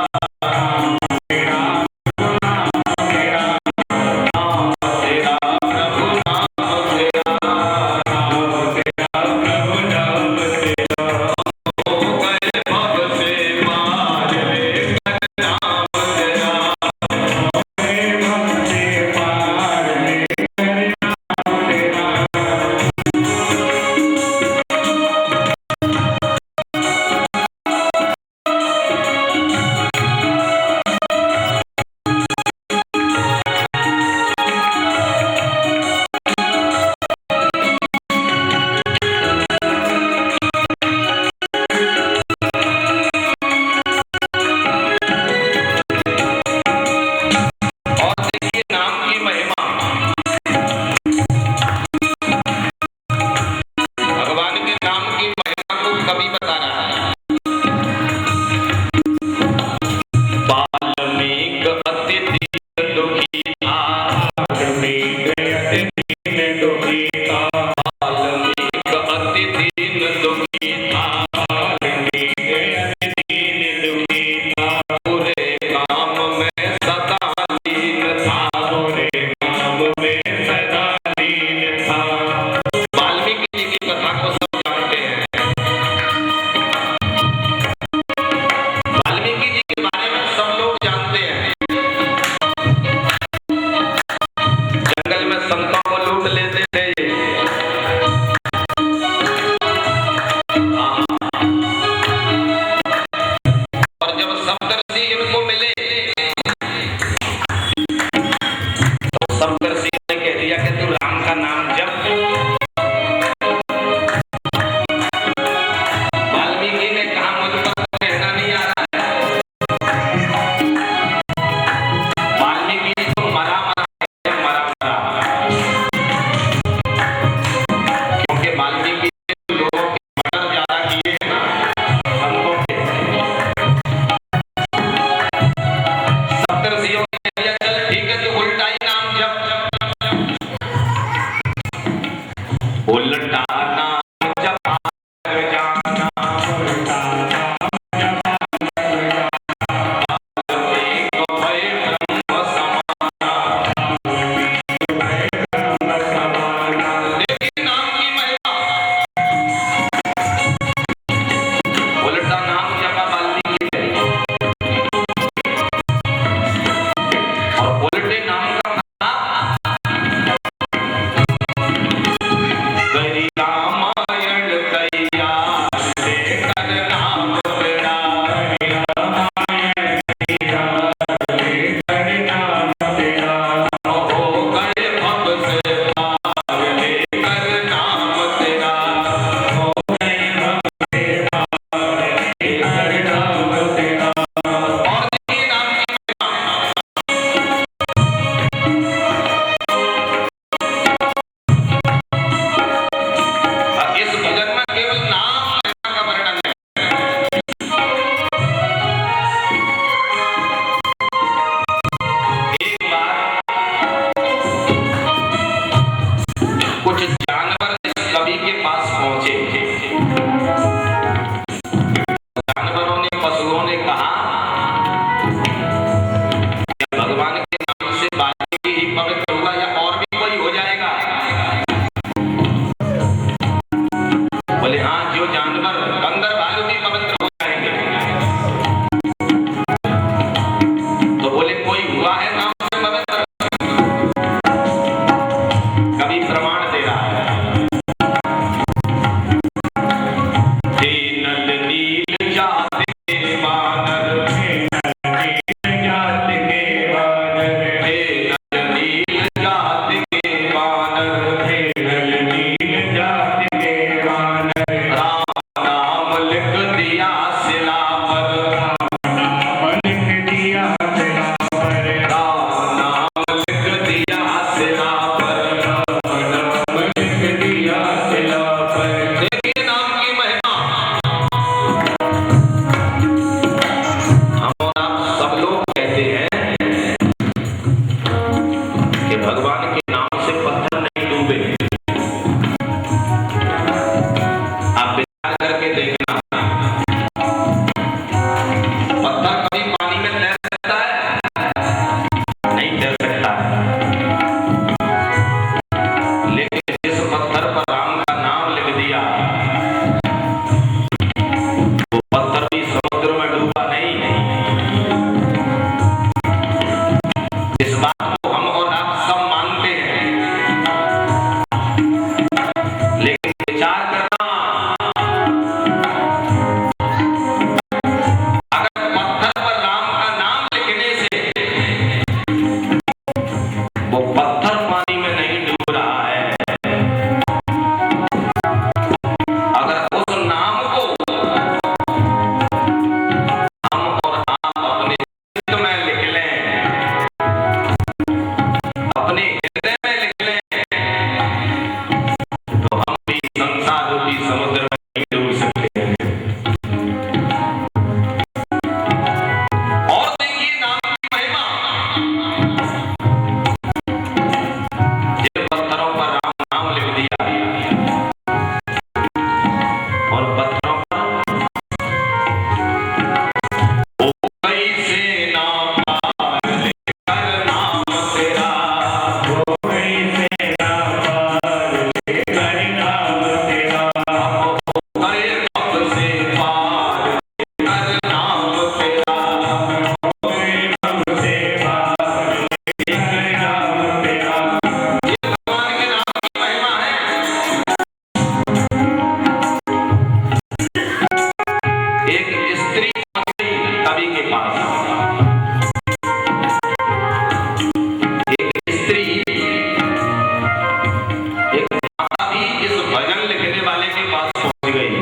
कवि प्रमाण दे रहा है। हे नल नील जात के वानर, हे नल नील जात के वानर, हे नल नील जात के वानर, राम नाम लिख दिया शिला पर, राम नाम लिख दिया शिला पर, राम नाम लिख दिया शिला पर, राम नाम लिख दिया शिला पर। देखिए नाम की महिमा। हम और आप सब लोग कहते हैं कि भगवान के नाम से पत्थर नहीं डूबे। आप विचार करके देखना, पत्थर कभी पानी में तैर सकता है? नहीं तैर सकता है। लेकिन जिस पत्थर पर राम का नाम लिख दिया, वो पत्थर भी समुद्र में डूबा नहीं। इस बात को हम और आप सब मानते हैं, लेकिन विचार करना, अगर पत्थर पर राम का नाम लिखने से वो पत्थर पानी में नहीं डूब रहा है, अगर उस नाम को हम और आप अपने चित्त में लिख लें, अपने हृदय में लिख लें, तो हम भी संसार रूपी समुद्र में नहीं डूब सकते हैं। और देखिए नाम की महिमा। जिन पत्थरों पर राम नाम लिख दिया, और पत्थरों पर ओ कैसे नाम पार लेकर नाम तेरा, ओ कैसे नाम पार लेकर नाम तेरा, हम हो गए अब से पार लेकर नाम तेरा, हो गए अब से पार लेकर नाम तेरा। ये भगवान के नाम की महिमा है। एक स्त्री पहुंची कवि के पास। एक स्त्री, एक माता भी इस भजन लिखने वाले के पास पहुंच गई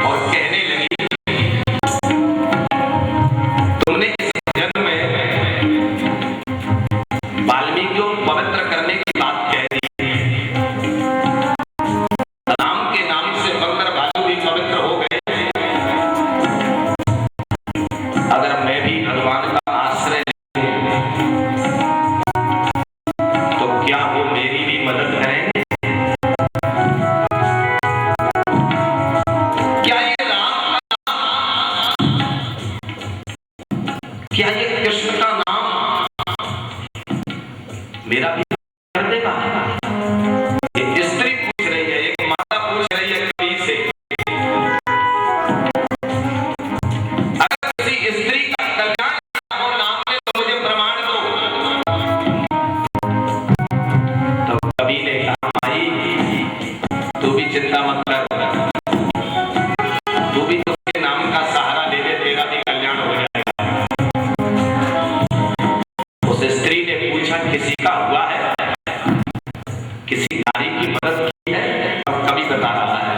और कहने लगी, तुमने इस भजन में वाल्मीकि को पवित्र करने की बात कह दी। राम के नाम से बंदर भालू भी पवित्र हो गए। अगर मैं भी भगवान का आश्रय लूं, तो क्या वो मेरी भी मदद करेंगे? क्या ये राम का नाम, क्या ये कृष्ण का नाम मेरा भी कर देगा? एक स्त्री पूछ रही है, एक माता पूछ रही है कवि से। अगर किसी स्त्री का कल्याण हो नाम में, तो मुझे प्रमाण दो। तो कवि ने कहा, भाई तू भी चिंता मत कर, तू भी उसके नाम का सहारा ले ले, तेरा भी कल्याण हो जाएगा। उस स्त्री ने पूछा, किसी का हुआ है? किसी नारी की मदद की है? अब कवि बता रहा है,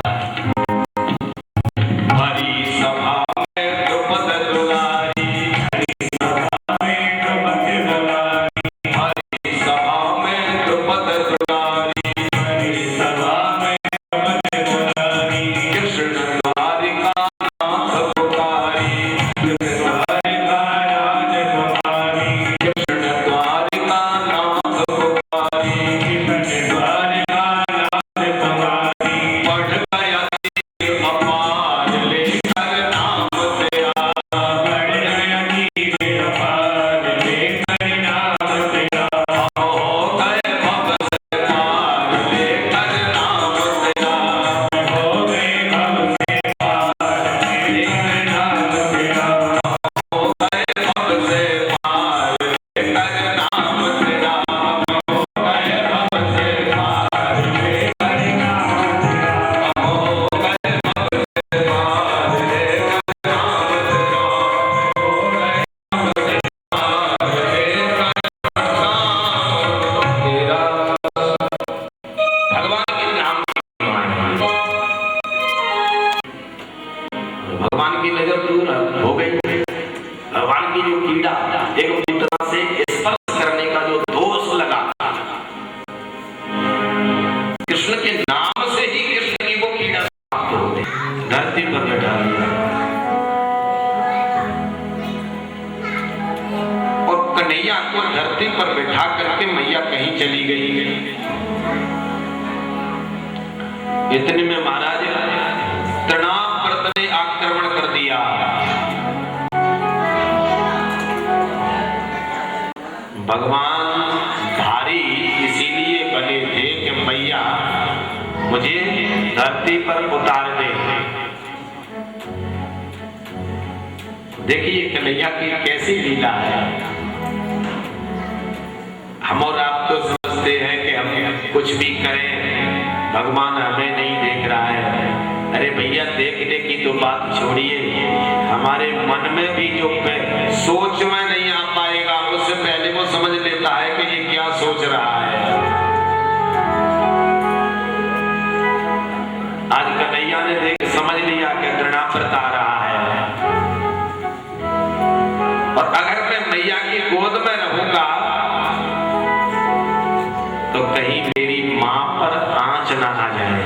हरि सभा में द्रौपद दुलारी, हरि सभा में द्रौपद दुलारी, हरि सभा में द्रौपद दुलारी, हरि सभा में द्रौपद दुलारी, कृष्ण द्वारिका नाथ पुकारी, कृष्ण द्वारिका नाथ पुकारी, कृष्ण द्वारिका नाथ पुकारी, कृष्ण द्वारिका करके मैया कहीं चली गई। इतने में महाराज तृणाव्रत ने आक्रमण कर दिया। भगवान भारी इसीलिए बने थे कि मैया मुझे धरती पर उतार दे। देखिए कन्हैया की कैसी लीला है। हम और आप तो समझते हैं कि हम कुछ भी करें भगवान हमें नहीं देख रहा है। अरे भैया देखने की तो बात छोड़िए, हमारे मन में भी जो सोच में नहीं आ पाएगा उससे पहले वो समझ लेता है कि ये क्या सोच रहा है। आज कन्हैया ने देख समझ लिया कि तृणाव्रत आ रहा है, और अगर मैं मैया की गोद में रहूंगा तो कहीं मेरी मां पर आंच ना आ जाए,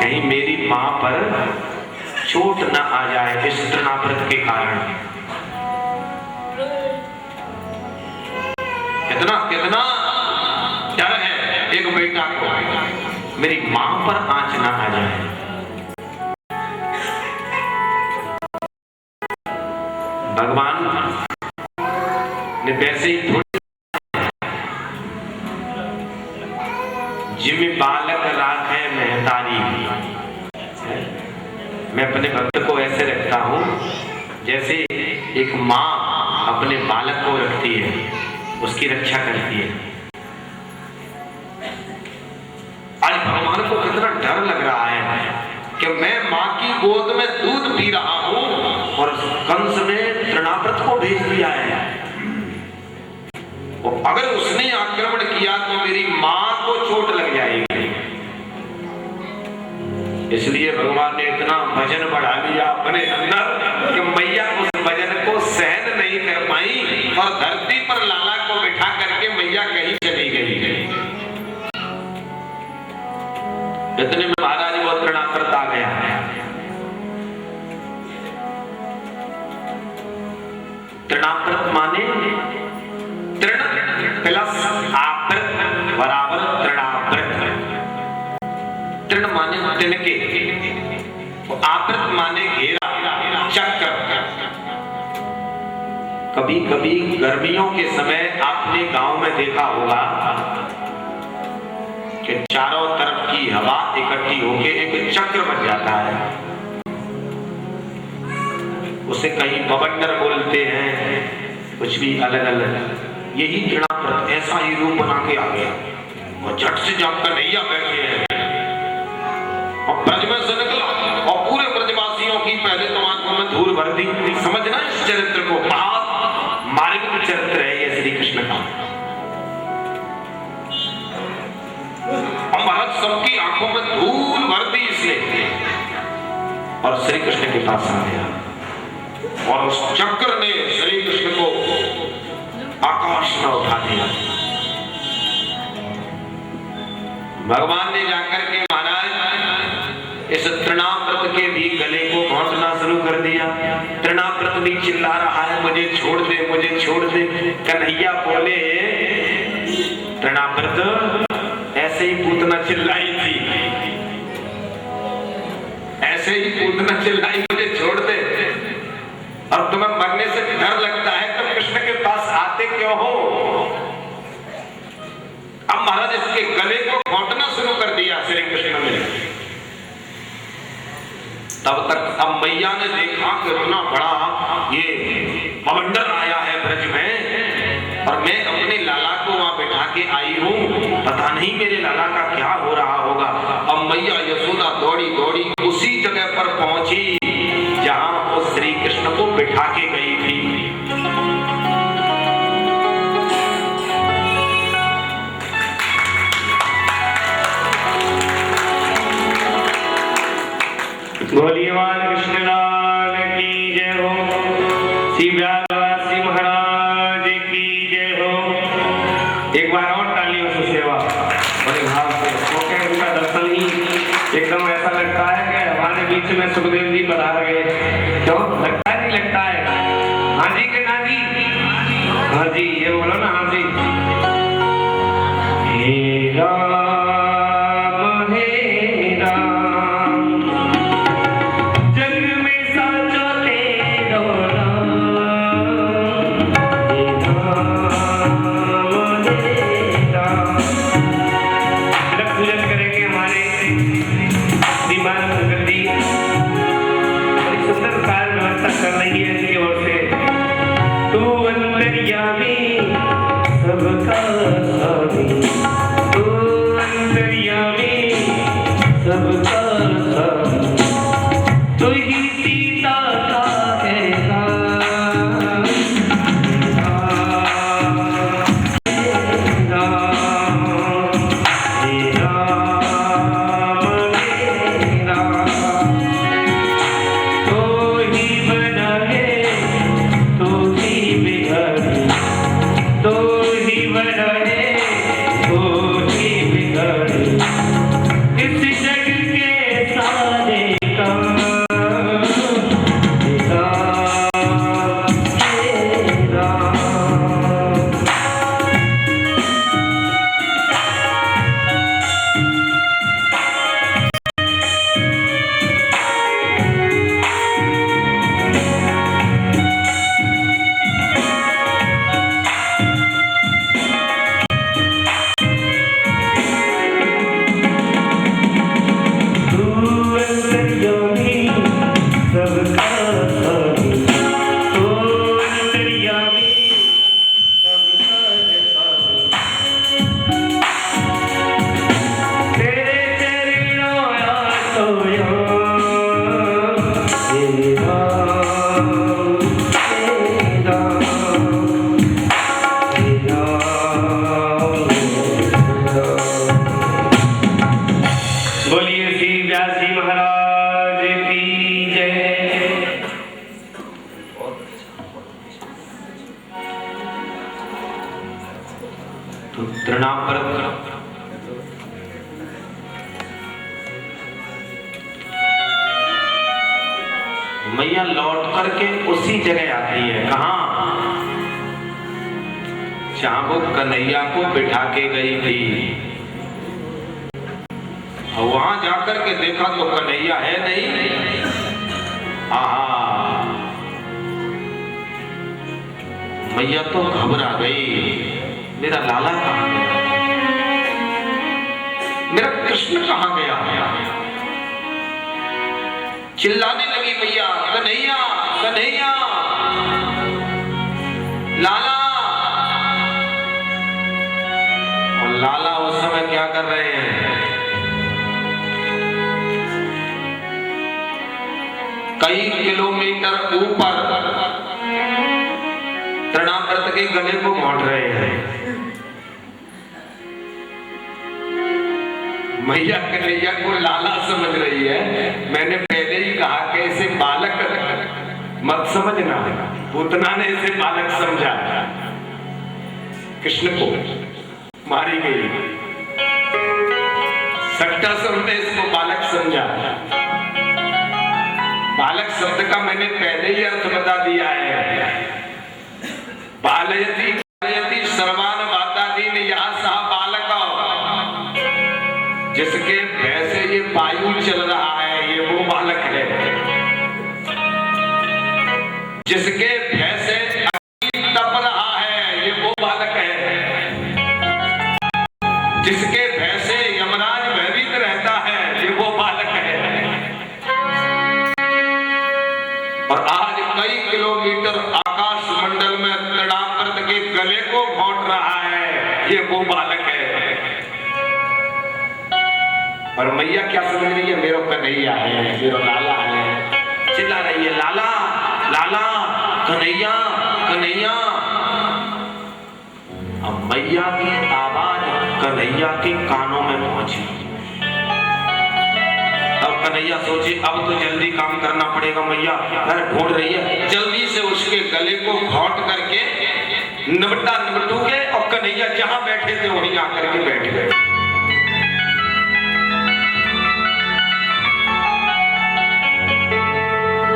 कहीं मेरी मां पर चोट ना आ जाए इस तृणाव्रत के कारण। कितना कितना डर है एक बेटा को, मेरी मां पर आंच ना आ जाए। भगवान ने वैसे ही थोड़ी जिम्मे बालक राखे महतारी, मैं अपने भक्त को ऐसे रखता हूं जैसे एक मां अपने बालक को रखती है, उसकी रक्षा करती है। आज भगवान को कितना डर लग रहा है कि मैं मां की गोद में दूध पी रहा हूं और कंस ने तृणाव्रत को भेज दिया है, और अगर उसने आक्रमण किया तो मेरी मां को चोट लग जाएगी। इसलिए भगवान ने इतना वजन बढ़ा दिया अपने अंदर कि मैया उस वजन को सहन नहीं कर पाई और धरती पर लाला को बिठा करके मैया कहीं चली गई। इतने में महाराज वो तृणाव्रत आ गया। तृणाव्रत माने तृण प्लस आवृत बराबर तृणाव्रत। तृण माने तिनके, आवृत माने घेरा चक्र। कभी कभी गर्मियों के समय आपने गांव में देखा होगा कि चारों तरफ की हवा इकट्ठी होकर एक चक्र बन जाता है, उसे कहीं बवंडर बोलते हैं, कुछ भी अलग अलग। यही तृणाव्रत ऐसा ही रूप बना के आ गया और झट से जाकर कन्हैया बैठे हैं और ब्रज में से निकला और पूरे ब्रजवासियों की पहले तो आंखों में धूल भर दी। समझना इस चरित्र को, बहुत मार्मिक चरित्र है ये श्री कृष्ण का। महाराज सबकी आंखों में धूल भर दी इसने और श्री कृष्ण के पास आ गया और उस चक्र ने श्री कृष्ण को आकाश में उठा दिया। भगवान ने जाकर के महाराज इस तृणाव्रत के भी गले को घोंटना शुरू कर दिया। तृणाव्रत भी चिल्ला रहा है मुझे छोड़ दे, मुझे छोड़ दे। कन्हैया बोले तृणाव्रत ऐसे ही पूतना चिल्लाई थी, ऐसे ही पूतना चिल्लाई मुझे छोड़ दे, और तुम्हें मरने से डर लगता है तो कृष्ण के पास आते क्यों हो। अब महाराज इसके गले को घोंटना शुरू कर दिया श्री कृष्ण ने। तब तक अब मैया ने देखा कि इतना बड़ा ये बवंडर आया है ब्रज में और मैं अपने लाला को वहां बैठा के आई हूं, पता नहीं मेरे लाला का क्या हो रहा होगा। अब मैया यशोदा दौड़ी दौड़ी उसी जगह पर पहुंची जहां वो श्री कृष्ण को बिठा के गई थी। भोलेवाल कृष्णलाल की जय हो, श्री व्यासवासी महाराज की जय हो। एक बार और तालियों से सेवा बड़े भाव से, क्योंकि उनका दर्शन ही एकदम ऐसा लगता है कि हमारे बीच में सुखदेव जी पधार गए। क्यों लगता है? नहीं लगता है? हाँ जी के ना जी? हाँ जी, ये बोलो ना हाथी। हे राम जग में साचो तेरो नाम। हे राम तिलक पूजन करेंगे हमारे दीवान शंकर जी। बड़ी सुंदर कार्य व्यवस्था कर रही है इनकी ओर से। तू अंतर्यामी सबका स्वामी, तू अंतर्यामी सबका स्वामी, तू ही सीता का एहसान। हे राम तो ही बना है, तो ही बिगाड़ी, तो ही बना है, तो ही बिगाड़ी इस जग के सारे काम। हे राम बोलिए श्री व्यास जी महाराज की जय। तो तृणापर्त मैया लौट करके उसी जगह आती है। कहाँ? जहां वो कन्हैया को बिठा के गई थी। और वहां जाकर के देखा तो कन्हैया है नहीं। आहा, मैया तो घबरा गई। मेरा लाला कहाँ गया? मेरा कृष्ण कहाँ गया? चिल्लाने लगी मैया, कन्हैया कन्हैया लाला। और लाला उस समय क्या कर रहे हैं? कई किलोमीटर ऊपर तृणावर्त के गले को घोंट रहे हैं। मैया कन्हैया को लाला समझ रही है। मैंने पहले ही कहा कि इसे बालक मत समझना। पूतना ने इसे बालक समझा, कृष्ण को मारी गई। सक्टासुर ने इसको बालक समझा। बालक शब्द का मैंने पहले ही अर्थ बता दिया है। बालयति बालयति सर्वान वातादीन यह सह बालक। जिसके भय से ये वायु चल रहा है, ये वो बालक है। जिसके भय से अग्नि तप रहा है, ये वो बालक है। जिसके भय से यमराज भयभीत रहता है, ये वो बालक है। और आज कई किलोमीटर आकाश मंडल में तृणावर्त के गले को घोंट रहा है, ये वो बालक है। और मैया क्या समझ रही है? मेरा कन्हैया है, मेरा लाला है। चिल्ला रही है, लाला लाला कन्हैया कन्हैया। अब मैया की आवाज कन्हैया के कानों में पहुंची। तब कन्हैया सोचे अब तो जल्दी काम करना पड़ेगा। मैया ढूंढ रही है, जल्दी से उसके गले को घोंट करके निपटा निपटू के। और कन्हैया जहां बैठे थे वहीं आकर के बैठ गए।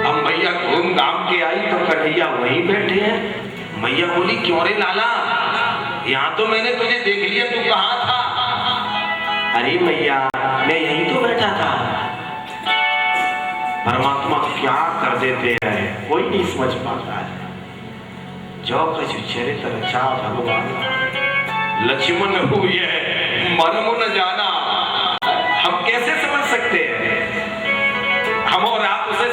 अब मैया घूम घाम के आई तो कन्हैया वहीं बैठे हैं। मैया बोली, क्यों रे लाला, यहाँ तो मैंने तुझे देख लिया, तू कहाँ था? अरे मैया, मैं यहीं तो बैठा था। परमात्मा क्या कर देते हैं, कोई नहीं समझ पाता है। जो कुछ चरित्र रचा भगवान, लक्ष्मण हुई है मर्म न जाना। हम कैसे समझ सकते हैं? हम और आप उसे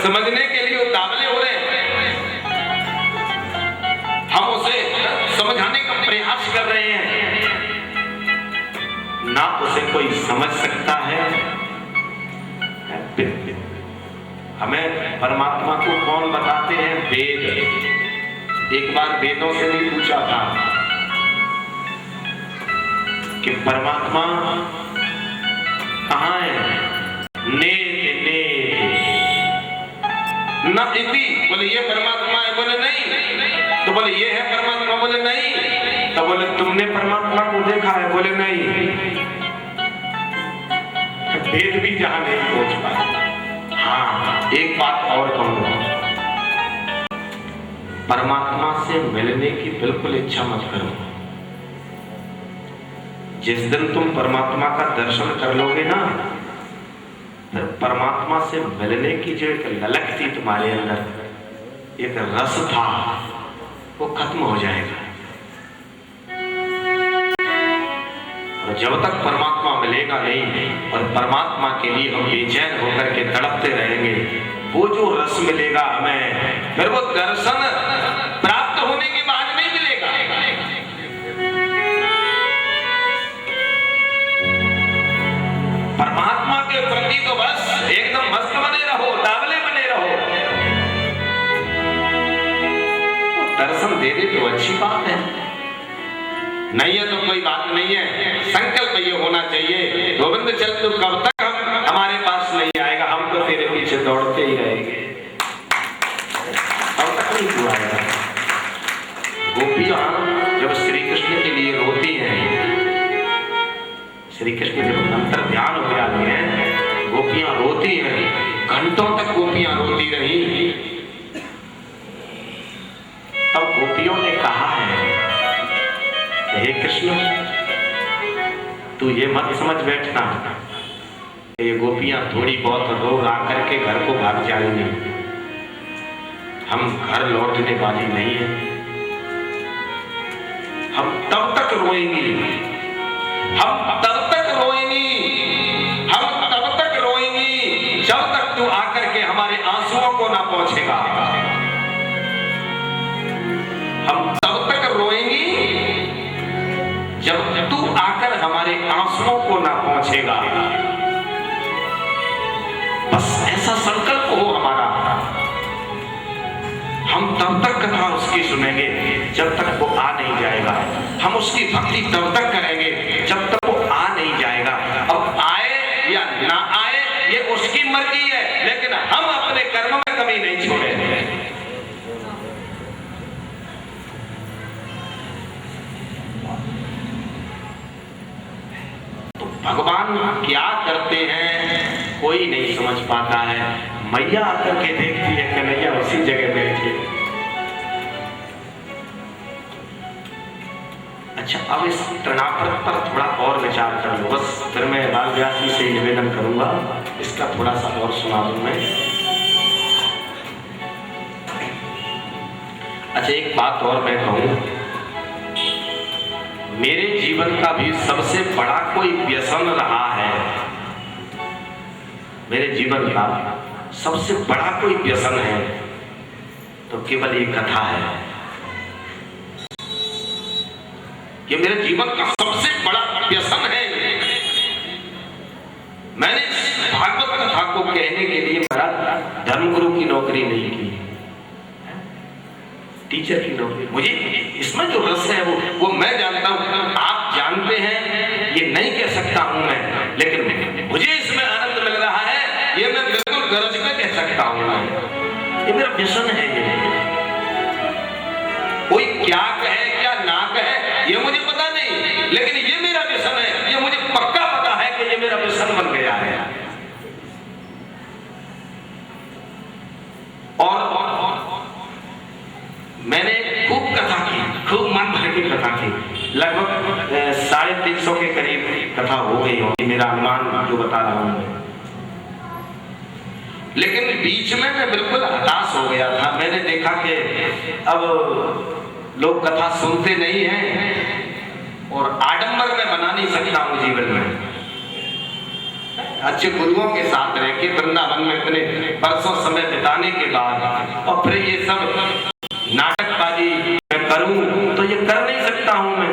समझने के लिए उतावले हो रहे हैं। हम उसे समझाने का प्रयास कर रहे हैं, ना उसे कोई समझ सकता है। हमें परमात्मा को कौन बताते हैं? वेद। एक बार वेदों से भी पूछा था कि परमात्मा कहाँ है? नेत नेत न इति, बोले ये परमात्मा है, बोले नहीं। तो बोले ये है परमात्मा, बोले नहीं। तो बोले तुमने परमात्मा को देखा है? बोले नहीं। वेद भी जहां नहीं पहुंच पाए। हाँ, एक बात और कहूंगा, परमात्मा से मिलने की बिल्कुल इच्छा मत करो। जिस दिन तुम परमात्मा का दर्शन कर लोगे ना, फिर परमात्मा से मिलने की जो एक ललक थी तुम्हारे अंदर, एक रस था, वो खत्म हो जाएगा। और जब तक परमात्मा मिलेगा नहीं और परमात्मा के लिए हम बेचैन होकर के तड़पते रहेंगे, वो जो रस मिलेगा हमें, फिर वो दर्शन प्राप्त होने के बाद नहीं मिलेगा। परमात्मा के प्रति तो बस एकदम मस्त बने रहो, दावले बने रहो। दर्शन दे दे तो अच्छी बात है, नहीं है तो कोई बात नहीं है। संकल्प ये होना चाहिए, गोविंद चल तू कब तक हमारे पास नहीं आएगा, हम तो तेरे पीछे दौड़ते ही रहेंगे। तब तक नहीं हुआ है। गोपियां जब श्री कृष्ण के लिए रोती हैं, श्री कृष्ण जब अंतर ध्यान हो जाते हैं, गोपियां रोती हैं, घंटों तक गोपियां रोती रही। तब गोपियों ने कहा है, हे कृष्ण, तू ये मत समझ बैठना ये गोपियां थोड़ी बहुत रो रा करके घर को भाग जाएंगी, हम घर लौटने वाली नहीं है। हम तब तक रोएंगी, हम तब तक रोएंगी, हम तब तक रोएंगी जब तक तू आकर के हमारे आंसुओं को ना पहुंचेगा। हम तब तक रोएंगी जब तू आकर हमारे आंसुओं को ना पहुंचेगा। बस ऐसा संकल्प हो हमारा। हम तब तक कथा उसकी सुनेंगे जब तक वो आ नहीं जाएगा। हम उसकी भक्ति तब तक करेंगे जब तक वो आ नहीं जाएगा। अब आए या ना आए ये उसकी मर्जी है, लेकिन हम अपने कर्म में कमी नहीं छोड़ेंगे। भगवान क्या करते हैं कोई नहीं समझ पाता है। मैया आकर के देखती है कन्हैया उसी जगह बैठे। अच्छा, अब इस तृणावर्त पर थोड़ा और विचार कर लो। बस फिर मैं बाल व्यास जी से निवेदन करूंगा, इसका थोड़ा सा और सुना दूं मैं। अच्छा, एक बात और मैं कहूं, मेरे जीवन का भी सबसे बड़ा कोई व्यसन रहा है। मेरे जीवन का सबसे बड़ा कोई व्यसन है तो केवल एक कथा है। ये मेरे जीवन का सबसे बड़ा व्यसन है। मैंने भागवत कथा को कहने के लिए महाराज धर्मगुरु की नौकरी नहीं की, टीचर की नौकरी। मुझे इसमें जो रस है वो मैं जानता हूं, आप जानते हैं, ये नहीं कह सकता हूं मैं, लेकिन मुझे इसमें आनंद मिल रहा है, ये मैं बिल्कुल गरज में कह सकता हूं। ये मेरा व्यसन है। कोई क्या कहे क्या ना कहे ये मुझे पता नहीं, लेकिन ये मेरा व्यसन है। ये मुझे पक्का पता है कि ये मेरा व्यसन बन गया है। और मैंने खूब कथा की, खूब मन भर के कथा की। लगभग 350 के करीब कथा हो गई होगी, मेरा अनुमान जो बता रहा हूं। लेकिन बीच में मैं बिल्कुल हताश हो गया था। मैंने देखा कि अब लोग कथा सुनते नहीं हैं और आडंबर में बना नहीं सकता हूं जीवन में। अच्छे गुरुओं के साथ रह के वृंदावन में इतने बरसों समय बिताने के बाद और फिर ये सब नाटकबाजी मैं करूं तो ये कर नहीं सकता हूं मैं।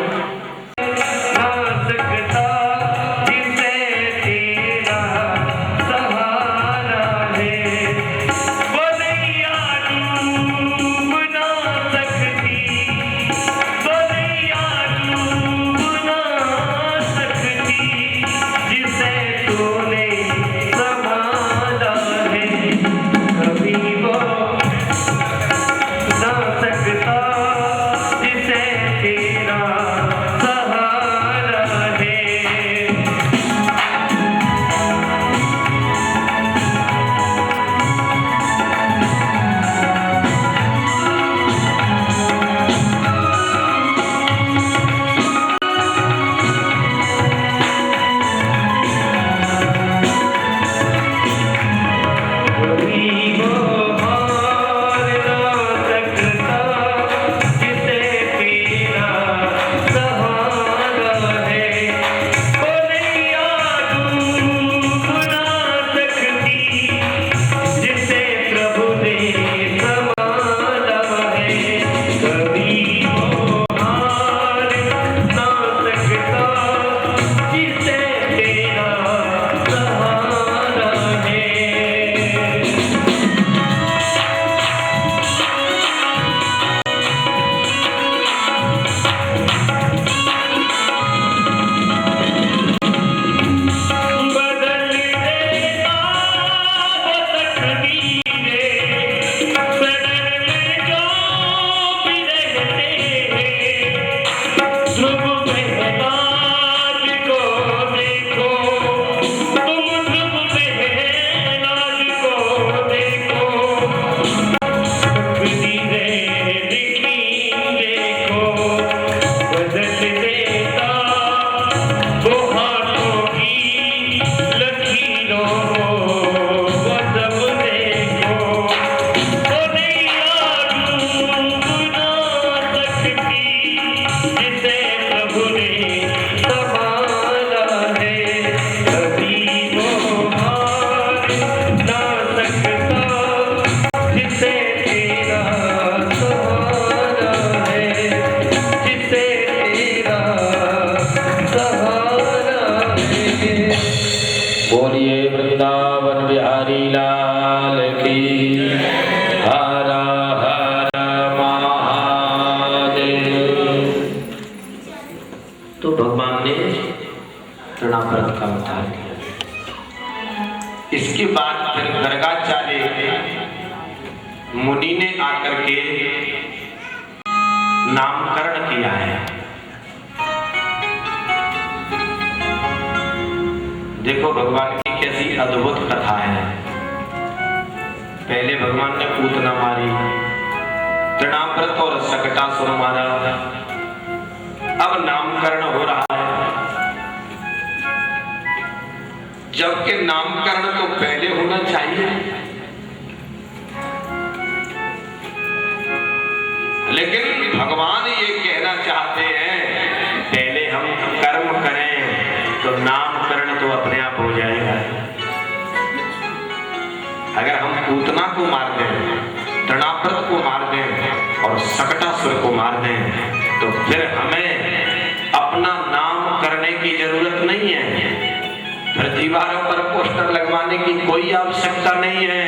बोलिए वृंदावन बिहारी लाल की। हर हर महादेव। तो भगवान ने तृणाव्रत का अवतार किया। इसके बाद फिर गर्गाचार्य मुनि ने आकर के नामकरण किया है। देखो भगवान की कैसी अद्भुत कथा है। पहले भगवान ने पूतना मारी, तृणाव्रत और शकटासुर मारा, अब नामकरण हो रहा है। जबकि नामकरण तो पहले होना चाहिए, लेकिन भगवान ये कहना चाहते हैं पहले हम कर्म करें तो नामकरण तो अपने आप हो जाएगा। अगर हम पूतना को मार दें, तृणाव्रत को मार दें और शकटासुर को मार दें तो फिर हमें अपना नाम करने की जरूरत नहीं है। फिर दीवारों पर पोस्टर लगवाने की कोई आवश्यकता नहीं है।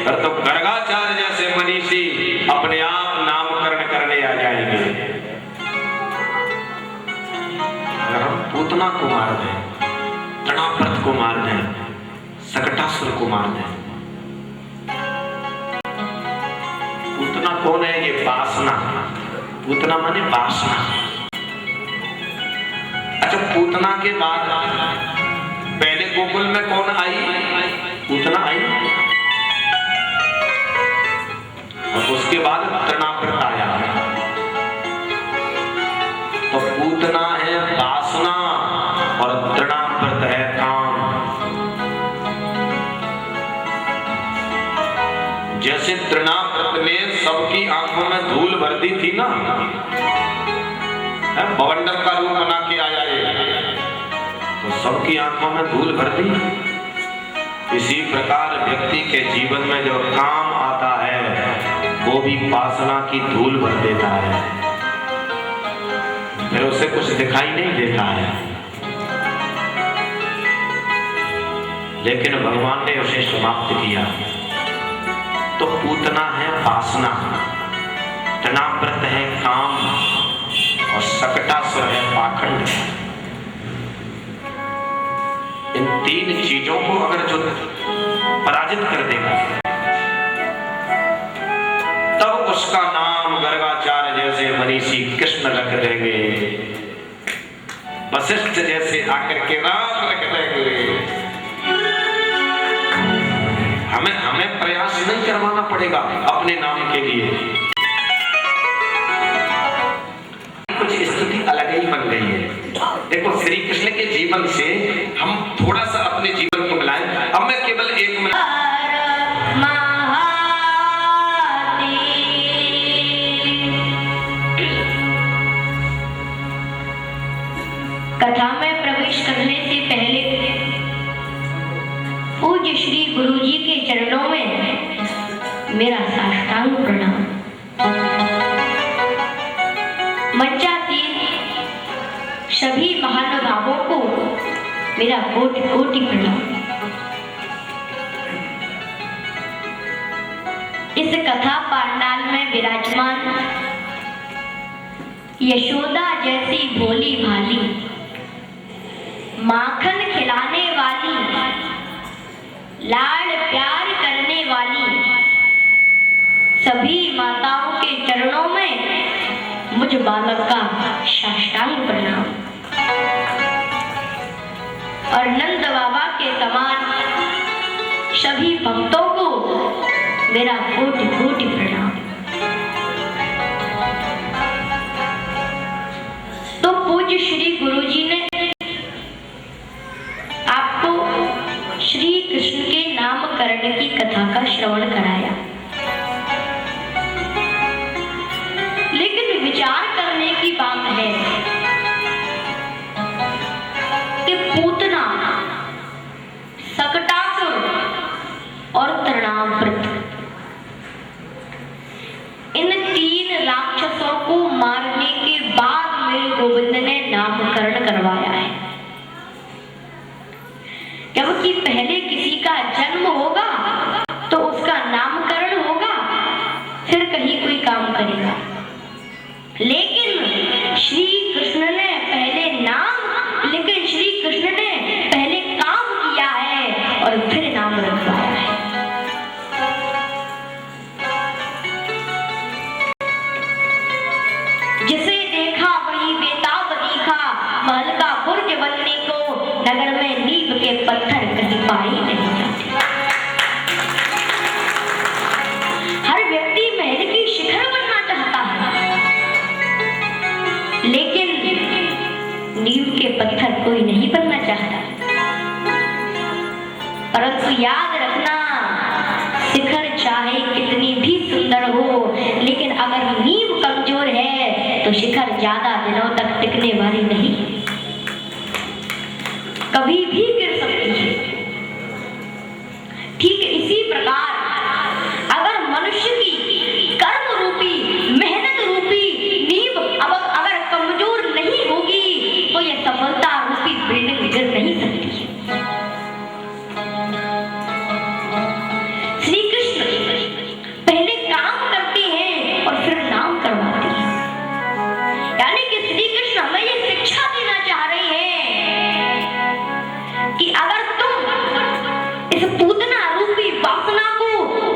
फिर तो गर्गाचार्य जैसे मनीषी अपने आप नामकरण करने आ जाएंगे। अगर हम पूतना को मार दें, तृणाव्रत को मार दें, शकटासुर को मार दें। पूतना कौन है? ये वासना। पूतना माने वासना। अच्छा, पूतना के बाद पहले गोकुल में कौन आई? पूतना आई और उसके बाद तृणाव्रत आया। तो पूतना तृणाव्रत ने सबकी आंखों में धूल भर दी थी ना, बवंडर का रूप बना के आया ये, तो सबकी आंखों में धूल भर दी। इसी प्रकार व्यक्ति के जीवन में जो काम आता है वो भी वासना की धूल भर देता है, फिर उसे कुछ दिखाई नहीं देता है। लेकिन भगवान ने उसे समाप्त किया। तो पूतना है वासना, तृणाव्रत है काम, और सकटासुर है पाखंड। इन तीन चीजों को अगर जो पराजित कर देगा तब उसका नाम गर्गाचार्य जैसे मनीषी कृष्ण रख देंगे, वशिष्ठ जैसे आकर के राम रख देंगे। हमें प्रयास नहीं करवाना पड़ेगा अपने नाम के लिए। कुछ स्थिति अलग ही बन गई है। देखो श्री कृष्ण के जीवन से हम थोड़ा सा अपने जीवन को मिलाएं। अब मैं केवल एक मिनट कथा में प्रवेश करने से पहले पूज्य श्री गुरु जी के चरणों में मेरा साष्टांग प्रणाम। मंचासीन सभी महानुभावों को मेरा कोटि कोटि प्रणाम। इस कथा पांडाल में विराजमान यशोदा जैसी भोली भाली, माखन खिलाने वाली, लाड प्यार करने वाली सभी माताओं के चरणों में मुझ बालक का साष्टांग प्रणाम। और नंद बाबा के समान सभी भक्तों को मेरा कोटि कोटि प्रणाम। तो पूज्य श्री गुरु जी ने आपको श्री कृष्ण के नामकरण की कथा का श्रवण कराया, लेकिन विचार करने की बात है कि पूतना, सकटासुर और तृणाव्रत, इन तीन राक्षसों को मारने के बाद मेरे गोविंद ने नामकरण करवाया है। जबकि पहले किसी का जन्म होगा तो उसका नामकरण होगा, फिर कहीं कोई काम करेगा। लेकिन श्री कृष्ण ने पहले नाम, लेकिन श्री कृष्ण ने पहले काम किया है और फिर नाम रखवाया है। जिसे देखा वही बेताब दिखा, महल का बुर्ज बनने को नगर में नींव के पत्थर कहीं पाए नहीं जाते। हर व्यक्ति महल की शिखर बनना चाहता है, लेकिन नींव के पत्थर कोई नहीं बनना चाहता। परंतु याद रखना, शिखर चाहे कितनी भी सुंदर हो, लेकिन अगर नींव कमजोर है तो शिखर ज्यादा दिनों तक टिकने वाली नहीं, कभी भी गिर सकती है। ठीक इसी प्रकार अगर मनुष्य की कर्म रूपी, मेहनत रूपी नींव अगर कमजोर नहीं होगी तो यह सफलता रूपी बिल्डिंग गिर नहीं सकती है। श्री कृष्ण पहले काम करते हैं और फिर नाम करवाते हैं। यानी कि श्री कृष्ण हमें यह शिक्षा देना चाह रहे हैं कि अगर तुम इस पूतना रूपी वासना को,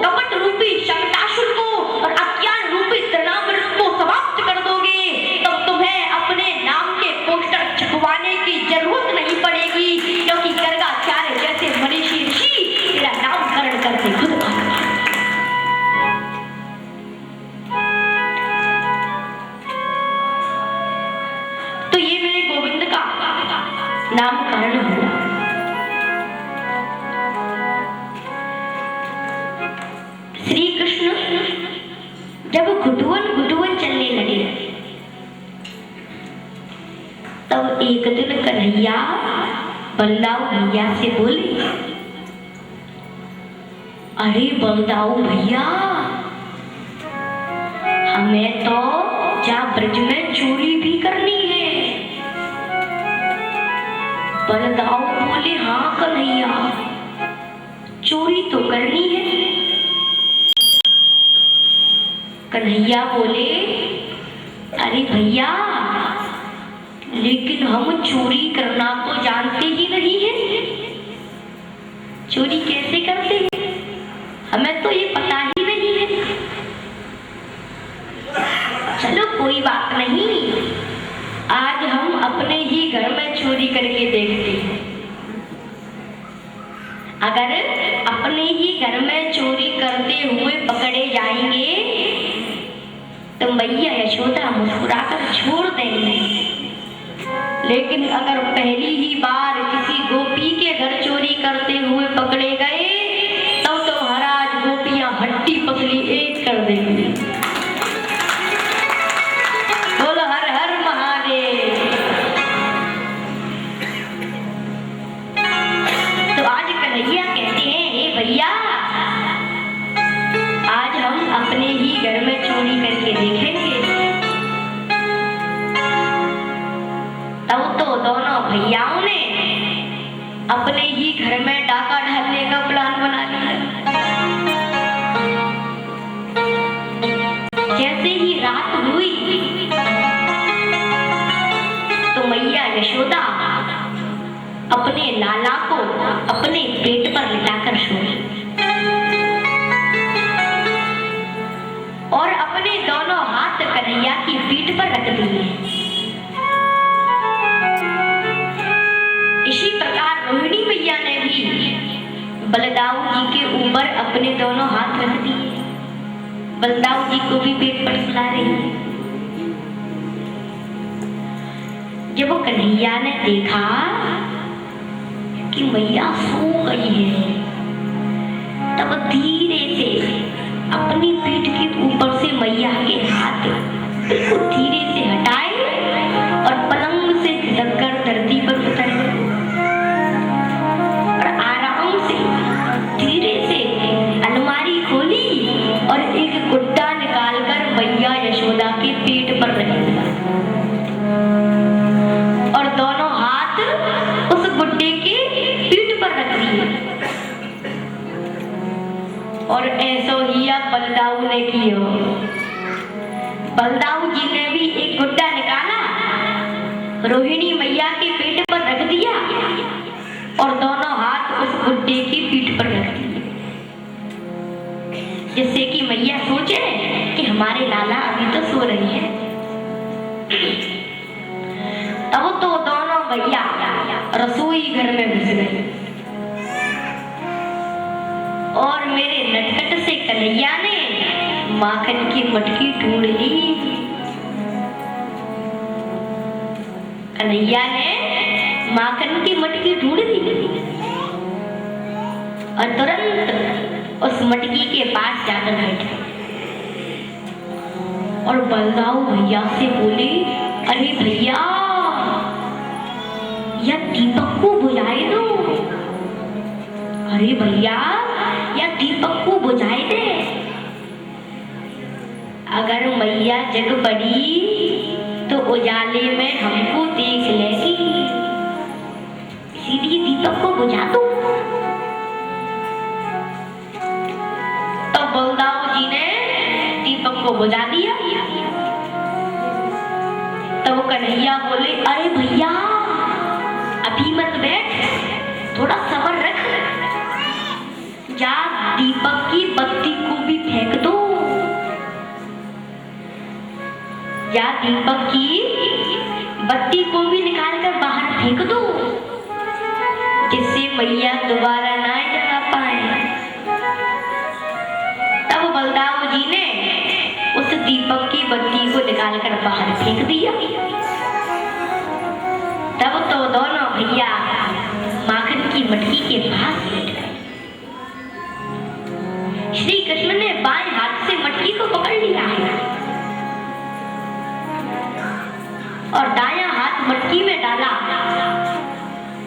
कपट रूपी शक्तासुर को और अज्ञान रूपी तृणाव्रत को समाप्त कर दोगे, तब तुम्हें अपने नाम के पोस्टर छपवाने की जरूरत नहीं पड़ेगी, क्योंकि गर्गाचार्य जैसे मनीषी ऋषि तेरा नामकरण करके खुद तो ये मेरे गोविंद का नामकरण हुआ। श्री कृष्ण तब एक दिन कन्हैया बलदाऊ भैया से बोले, अरे बलदाऊ भैया, हमें तो जा ब्रज में चोरी भी करनी है। बलदाऊ बोले, हाँ कन्हैया, चोरी तो करनी है। कन्हैया बोले, अरे भैया, लेकिन हम चोरी करना तो जानते ही नहीं है, चोरी कैसे करते हैं, हमें तो ये पता ही नहीं है। चलो कोई बात नहीं, आज हम अपने ही घर में चोरी करके देखते हैं। अगर अपने ही घर में चोरी करते हुए पकड़े जाएंगे तो मैया यशोदा मुस्कुराकर छोड़ देंगे, लेकिन अगर पहली ही बार किसी गोपी के घर चोरी करते हुए पकड़े गए तब तो महाराज गोपियां हट्टी पसली एक कर देंगे। बोलो हर हर महादेव। तो आज कन्हैया कहते हैं, हे भैया, आज हम अपने ही घर में चोरी करके देखेंगे। तब तो दोनों भैयाओं ने अपने ही घर में डाका डालने का प्लान बना लिया। जैसे ही रात हुई तो मैया यशोदा अपने लाला को अपने पेट पर लिटाकर सोई और अपने दोनों हाथ कन्हैया की पीठ पर रख दिए। इसी प्रकार रोहिणी मैया ने भी बलदाऊ जी के ऊपर अपने दोनों हाथ रख दिए, बलदाऊ जी को भी पेट पर सुला रही है। जब वो कन्हैया ने देखा कि मैया सो गई है, तब धीरे से अपनी पीठ के ऊपर से मैया के हाथ बिल्कुल धीरे से हटाए और पलंग से खिसककर धरती पर उतर गए और आराम से धीरे से अलमारी खोली और एक गुड्डा निकालकर मैया यशोदा के पेट पर रख दिया और दोनों हाथ उस गुड्डे के पीठ पर रख दिए। और ऐसा ही बलदाऊ ने किया। बलदाऊ जी ने भी एक गुड्डा निकाला, रोहिणी मैया के पेट पर रख दिया और दोनों हाथ उस गुड्डे की पीठ पर रख दिए, जिससे कि मैया सोचे कि हमारे लाला अभी तो सो रही है। तब तो दोनों भैया रसोई घर में घुस गए और मेरे नटखट से कन्हैया ने माखन की मटकी ढूंढ ली। कन्हैया ने माखन की मटकी ढूंढ ली और तुरंत उस मटकी के पास जाकर बैठा और बलदाऊ भैया से बोले, अरे भैया, या दीपक को बुझाए दो। अरे भैया, या दीपक को बुझाए दे। अगर मैया जग पड़ी तो उजाले में हमको देख लेगी, इसीलिए दीपक को बुझा दो। तो बलदाऊ जी ने दीपक को बुझा दिया। तब कन्हैया बोले, अरे भैया, अभी मत बैठ, थोड़ा सब्र रख, जा दीपक की बत्ती को भी फेंक दो, या दीपक की बत्ती को भी निकाल कर बाहर फेंक दो, जिससे मैया दोबारा ना जगा पाए। तब बलदाऊ जी ने उस दीपक की बत्ती को निकाल कर बाहर फेंक दिया। तब तो दोनों भैया माखन की मटकी के पास बैठ गए। श्री कृष्ण ने बाएं हाथ से मटकी को पकड़ लिया है और दायां हाथ मटकी में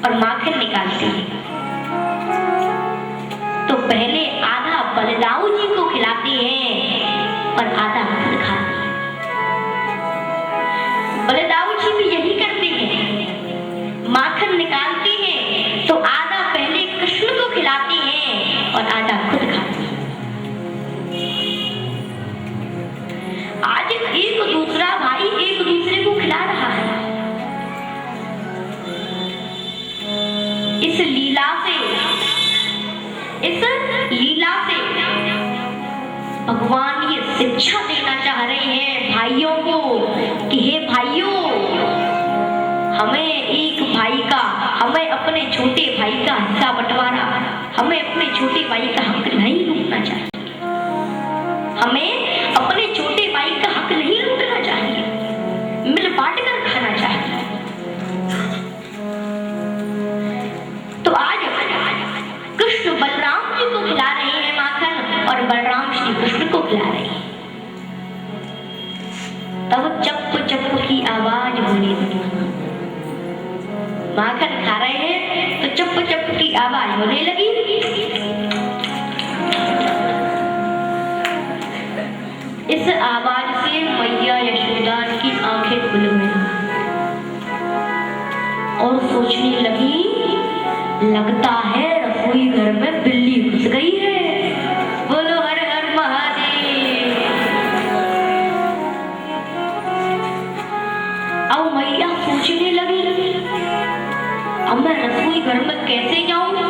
और माखन निकालती है। तो पहले आधा बलदाऊ जी को खिलाती हैं और आधा खुद खाती है। बलदाऊ जी भी यही करते हैं, माखन निकालती हैं तो आधा पहले कृष्ण को खिलाती हैं और आधा खुद खाती हैं। आज एक दूसरा भाई एक दूसरे को खिला रहा है। इस लीला से भगवान ये शिक्षा देना चाह रहे हैं भाइयों को कि हे भाइयों, हमें अपने छोटे भाई का हिस्सा बंटवारा, हमें अपने छोटे भाई का हक नहीं लूटना चाहिए। हमें अपने छोटे भाई का हक नहीं लूटना चाहिए, मिल बांट कर खाना चाहिए। तो आज कृष्ण बलराम जी को खिला रहे हैं माखन और बलराम श्री कृष्ण को खिला रहे हैं। तब चप्प चप्प की आवाज होने लगी। माखन खा रहे हैं तो चप्प चप्प की आवाज होने लगी। इस आवाज से मैया यशोदा की आंखें खुल गई और सोचने लगी, लगता है रसोई घर में बिल्ली घुस गई है। बोलो हर हर महादेव। अब मैया सोचने लगी, अब मैं रसोई घर में कैसे जाऊंगी?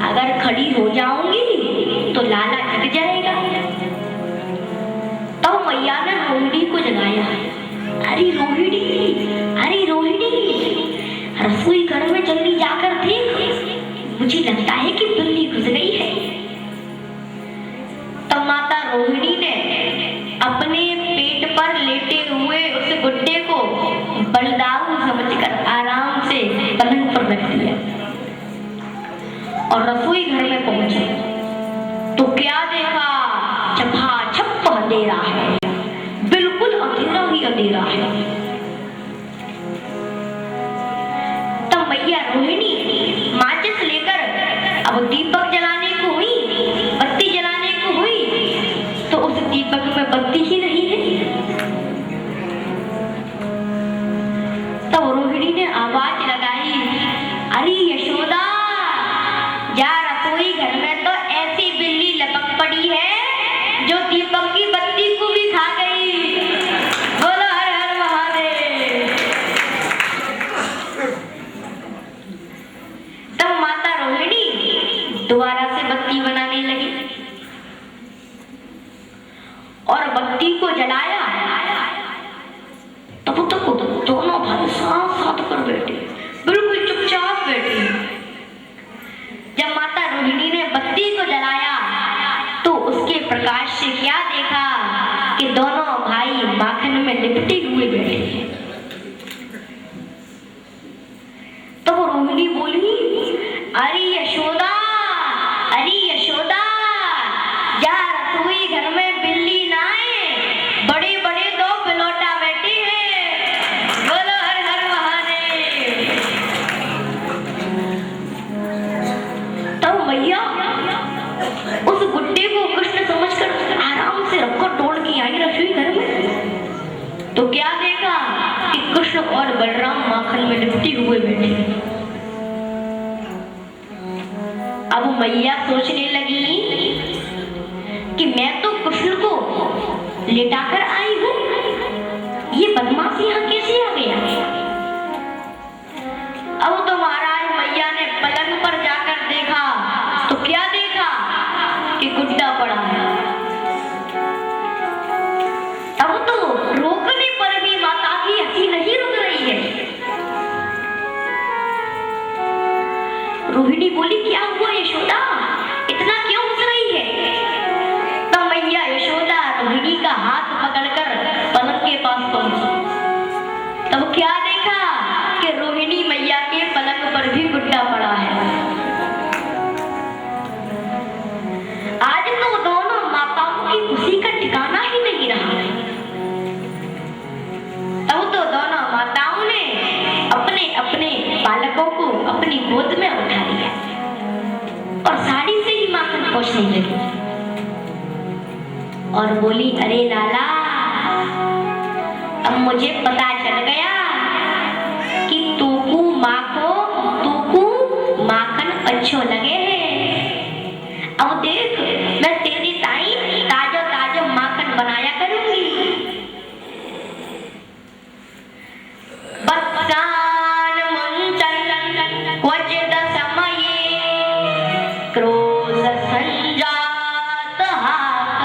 अगर खड़ी हो जाऊंगी तो लाला छट जाएगा। तब मैया ने रोहिणी को जगाया। अरे रोहिणी, अरे रोहिणी, रसोई घर में जल्दी जाकर देख, मुझे लगता है कि बिल्ली घुस गई है। तब माता रोहिणी ने अपने पेट पर लेटे हुए उस गुड्डे को बलदाऊ समझकर आराम से पलंग पर रख दिया और रसोई घर में पहुंचे तो क्या देखा, झपाझप अंधेरा है, बिल्कुल अंधेरा ही अंधेरा है। तब मैया रोहिणी माचिस लेकर अब दीपक जलाने को हुई, बत्ती जलाने को हुई तो उस दीपक में बत्ती ही नहीं है। तब रोहिणी ने आवाज लगाई, अरे यशोदा, जा रसोई घर में तो ऐसी बिल्ली लपक पड़ी है जो दीपक की बत्ती को भी खा गई। बोलो हर हर महादेव। तब माता रोहिणी दोबारा से बत्ती बनाने लगी और बत्ती को जलाया। तब तक दोनों भाई साथ साथ पर बैठे, बिल्कुल चुपचाप बैठे। जब माता रोहिणी ने बत्ती को जलाया तो उसके प्रकाश से क्या देखा कि दोनों भाई माखन में लिपटे हुए बैठे हैं। तो वो रोहिणी बोली, अरे यशोदा, अरे यशोदा, जा रसोई घर में बिल्ली ना आए, बड़े बड़े दो बिलौटा बैठे हैं। बोलो हर हर महादेव। तब मैया उस गुड्डे को कृष्ण समझकर आराम से रखकर तोड़ के आई रसोई घर में तो क्या देखा कि कृष्ण और बलराम माखन में लिपटे हुए बैठे। अब मैया सोचने लगी कि मैं तो कृष्ण को लेटाकर आई हूं, ये बदमाश यहाँ कैसे आ गया? अब तो महाराज मैया ने पलंग पर जाकर देखा तो क्या देखा कि गुड्डा पड़ा है। अब तो रोकने पर भी माता की हंसी नहीं रुक रही है। रोहिणी बोली, क्या हुआ यशोदा, इतना क्यों हंस रही है? तब मैया यशोदा रोहिणी का हाथ पकड़कर पलंग के पास पहुंची। तब क्या देखा कि रोहिणी मैया के पलंग पर भी गुड्डा पड़ा है। आज तो दोनों माताओं की खुशी का ठिकाना ही नहीं रहा। तब तो दोनों माताओं ने अपने अपने बालक बालकों को अपनी गोद में उठा लिया और साड़ी से ही माखन पोंछने लगी और बोली, अरे लाला, अब मुझे पता चल गया कि तूकू माखन अच्छो लगे है। अब देख, मैं तेरी ताई ताजो ताजो माखन बनाया करूंगी। बत्सान मुंचन क्वचिद समये क्रोध संजात हाक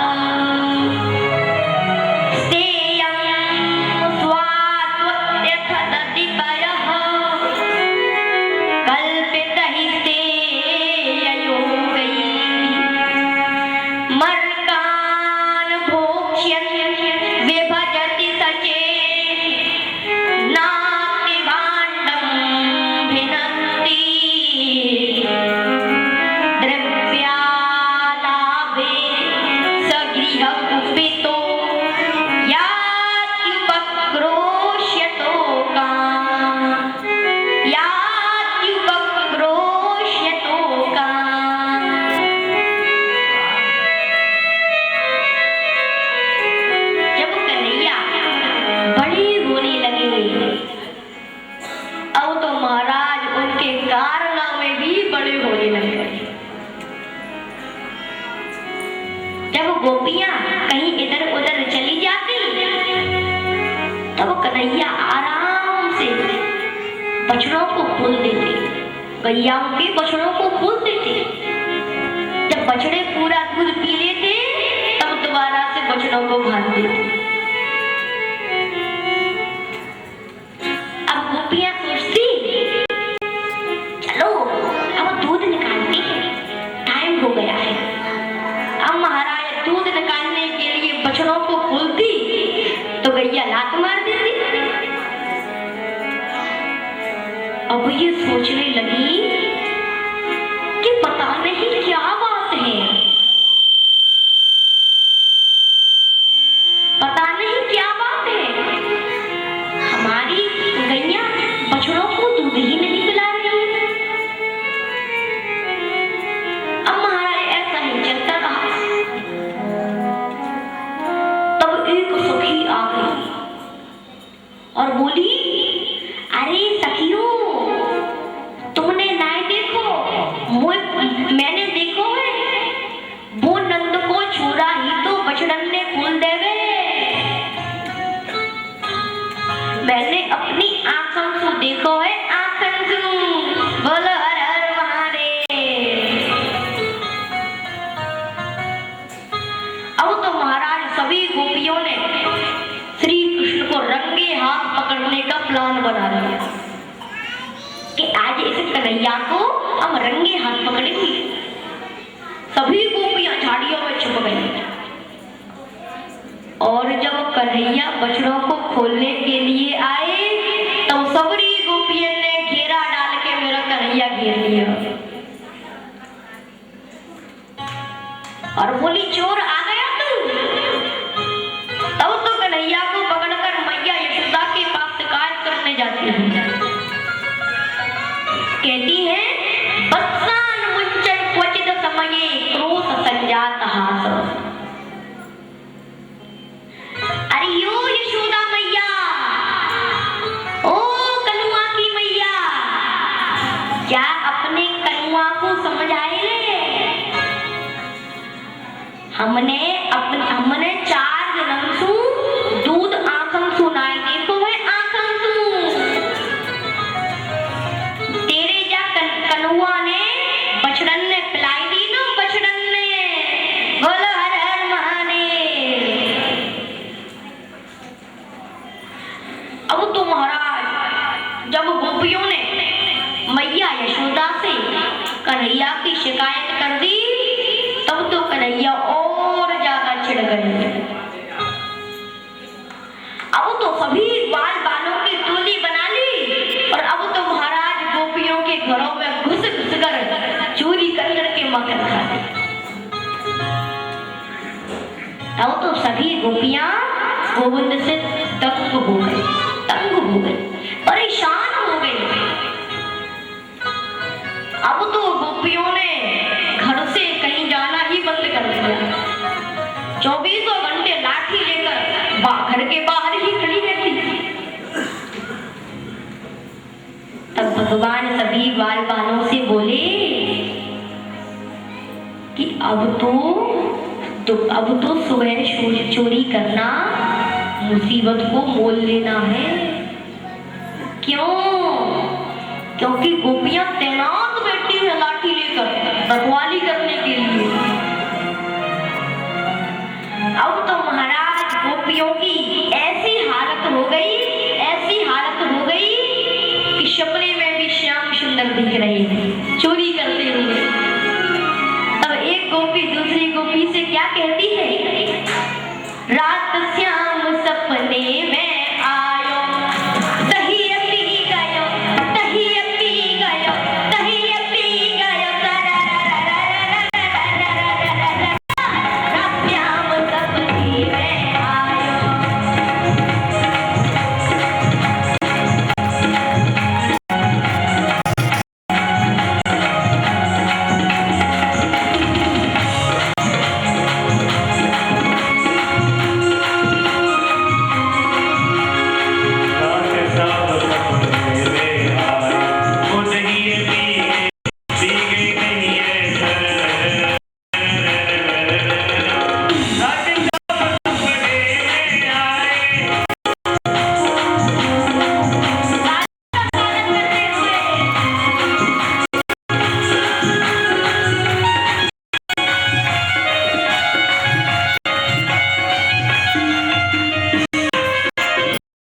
स्तेयं स्वात्वत्यथ दधिपयः कल्पितहि स्तेययोगैः मर्कान् भोक्ष्यन् विभजति सचेत् नास्ति भाण्डं भिनन्ति द्रव्यालाभे सगृहकुपितो यात्युपक्रोश्यतो काम्। जब कन्हैया बड़ी रोने लगे, अब तो महाराज उनके कारनामे भी बड़े होने लगे। जब गोपियां कहीं इधर उधर चली जाती, तब कन्हैया आराम से बछड़ों को खोल देते, गैयाओं के बछड़ों को खोल देते। जब बछड़े पूरा दूध पी लेते, तब दोबारा से बछड़ों को बांध देते। अब गोपियां सोचती, चलो अब दूध निकालते हैं, टाइम हो गया है। अब महाराज दूध निकालने के लिए बछड़ों को खोलती तो गैया लात मार देती। अब ये सोचने लगी कि पता नहीं क्या बात है, पता नहीं क्या बात है, हमारी गैया बछड़ों को दूध ही नहीं पिला रही है। अब महाराज ऐसा ही चलता रहा। तब एक सखी आ गई और बोली, अरे सखियों, तुमने नाय देखो, मैंने देखो है, वो नंद को छुरा ही तो बछड़न ने खोल देवे। मैंने अपनी आंखों से देखो है, आंखों से। बोलो हर हर महादेव। अब तो महाराज सभी गोपियों ने श्री कृष्ण को रंगे हाथ पकड़ने का प्लान बना लिया कि आज इस कन्हैया को हम रंगे हाथ पकड़ेंगे। सभी गोपियां झाड़ियों में छुप गई और जब कन्हैया बछड़ों को खोलने के लिए आए, तब सबरी गोपियों ने घेरा डाल के मेरा कन्हैया घेर लिया और बोली, चोर आ गया तू। तब तो कन्हैया को पकड़कर मैया यशोदा के पास शिकायत करने जाती है। कहती है, बत्सान मुंचन क्वचिद समये क्रोध संजात हास। अरे यो यशोदा मैया, ओ कनुआ की मैया, क्या अपने कनुआ को समझ आए ले? हमने 4 जन्म सु दूध आंखन सुनाई देखो है, आंखन सु तेरे जा कनुआ ने बछड़न ने पिलाई दी ना, बछड़न ने। बोलो हर हर महादेव। अब तो महाराज जब गोपियों ने मैया यशोदा से कन्हैया की शिकायत कर दी, तब तो कन्हैया और ज्यादा चिढ़ गए। अब तो सभी बाल बालों की टोली बना ली और अब तो महाराज गोपियों के घरों में घुस कर चोरी कर करके माखन खाते। अब तो सभी गोपियां गोविंद से तंग हो गई, परेशान हो गई। भगवान सभी ग्वालपालों से बोले कि अब तो सुबह चोरी करना मुसीबत को मोल लेना है। क्यों? क्योंकि गोपियां तैनात बैठी है लाठी लेकर रखवाली करने के लिए।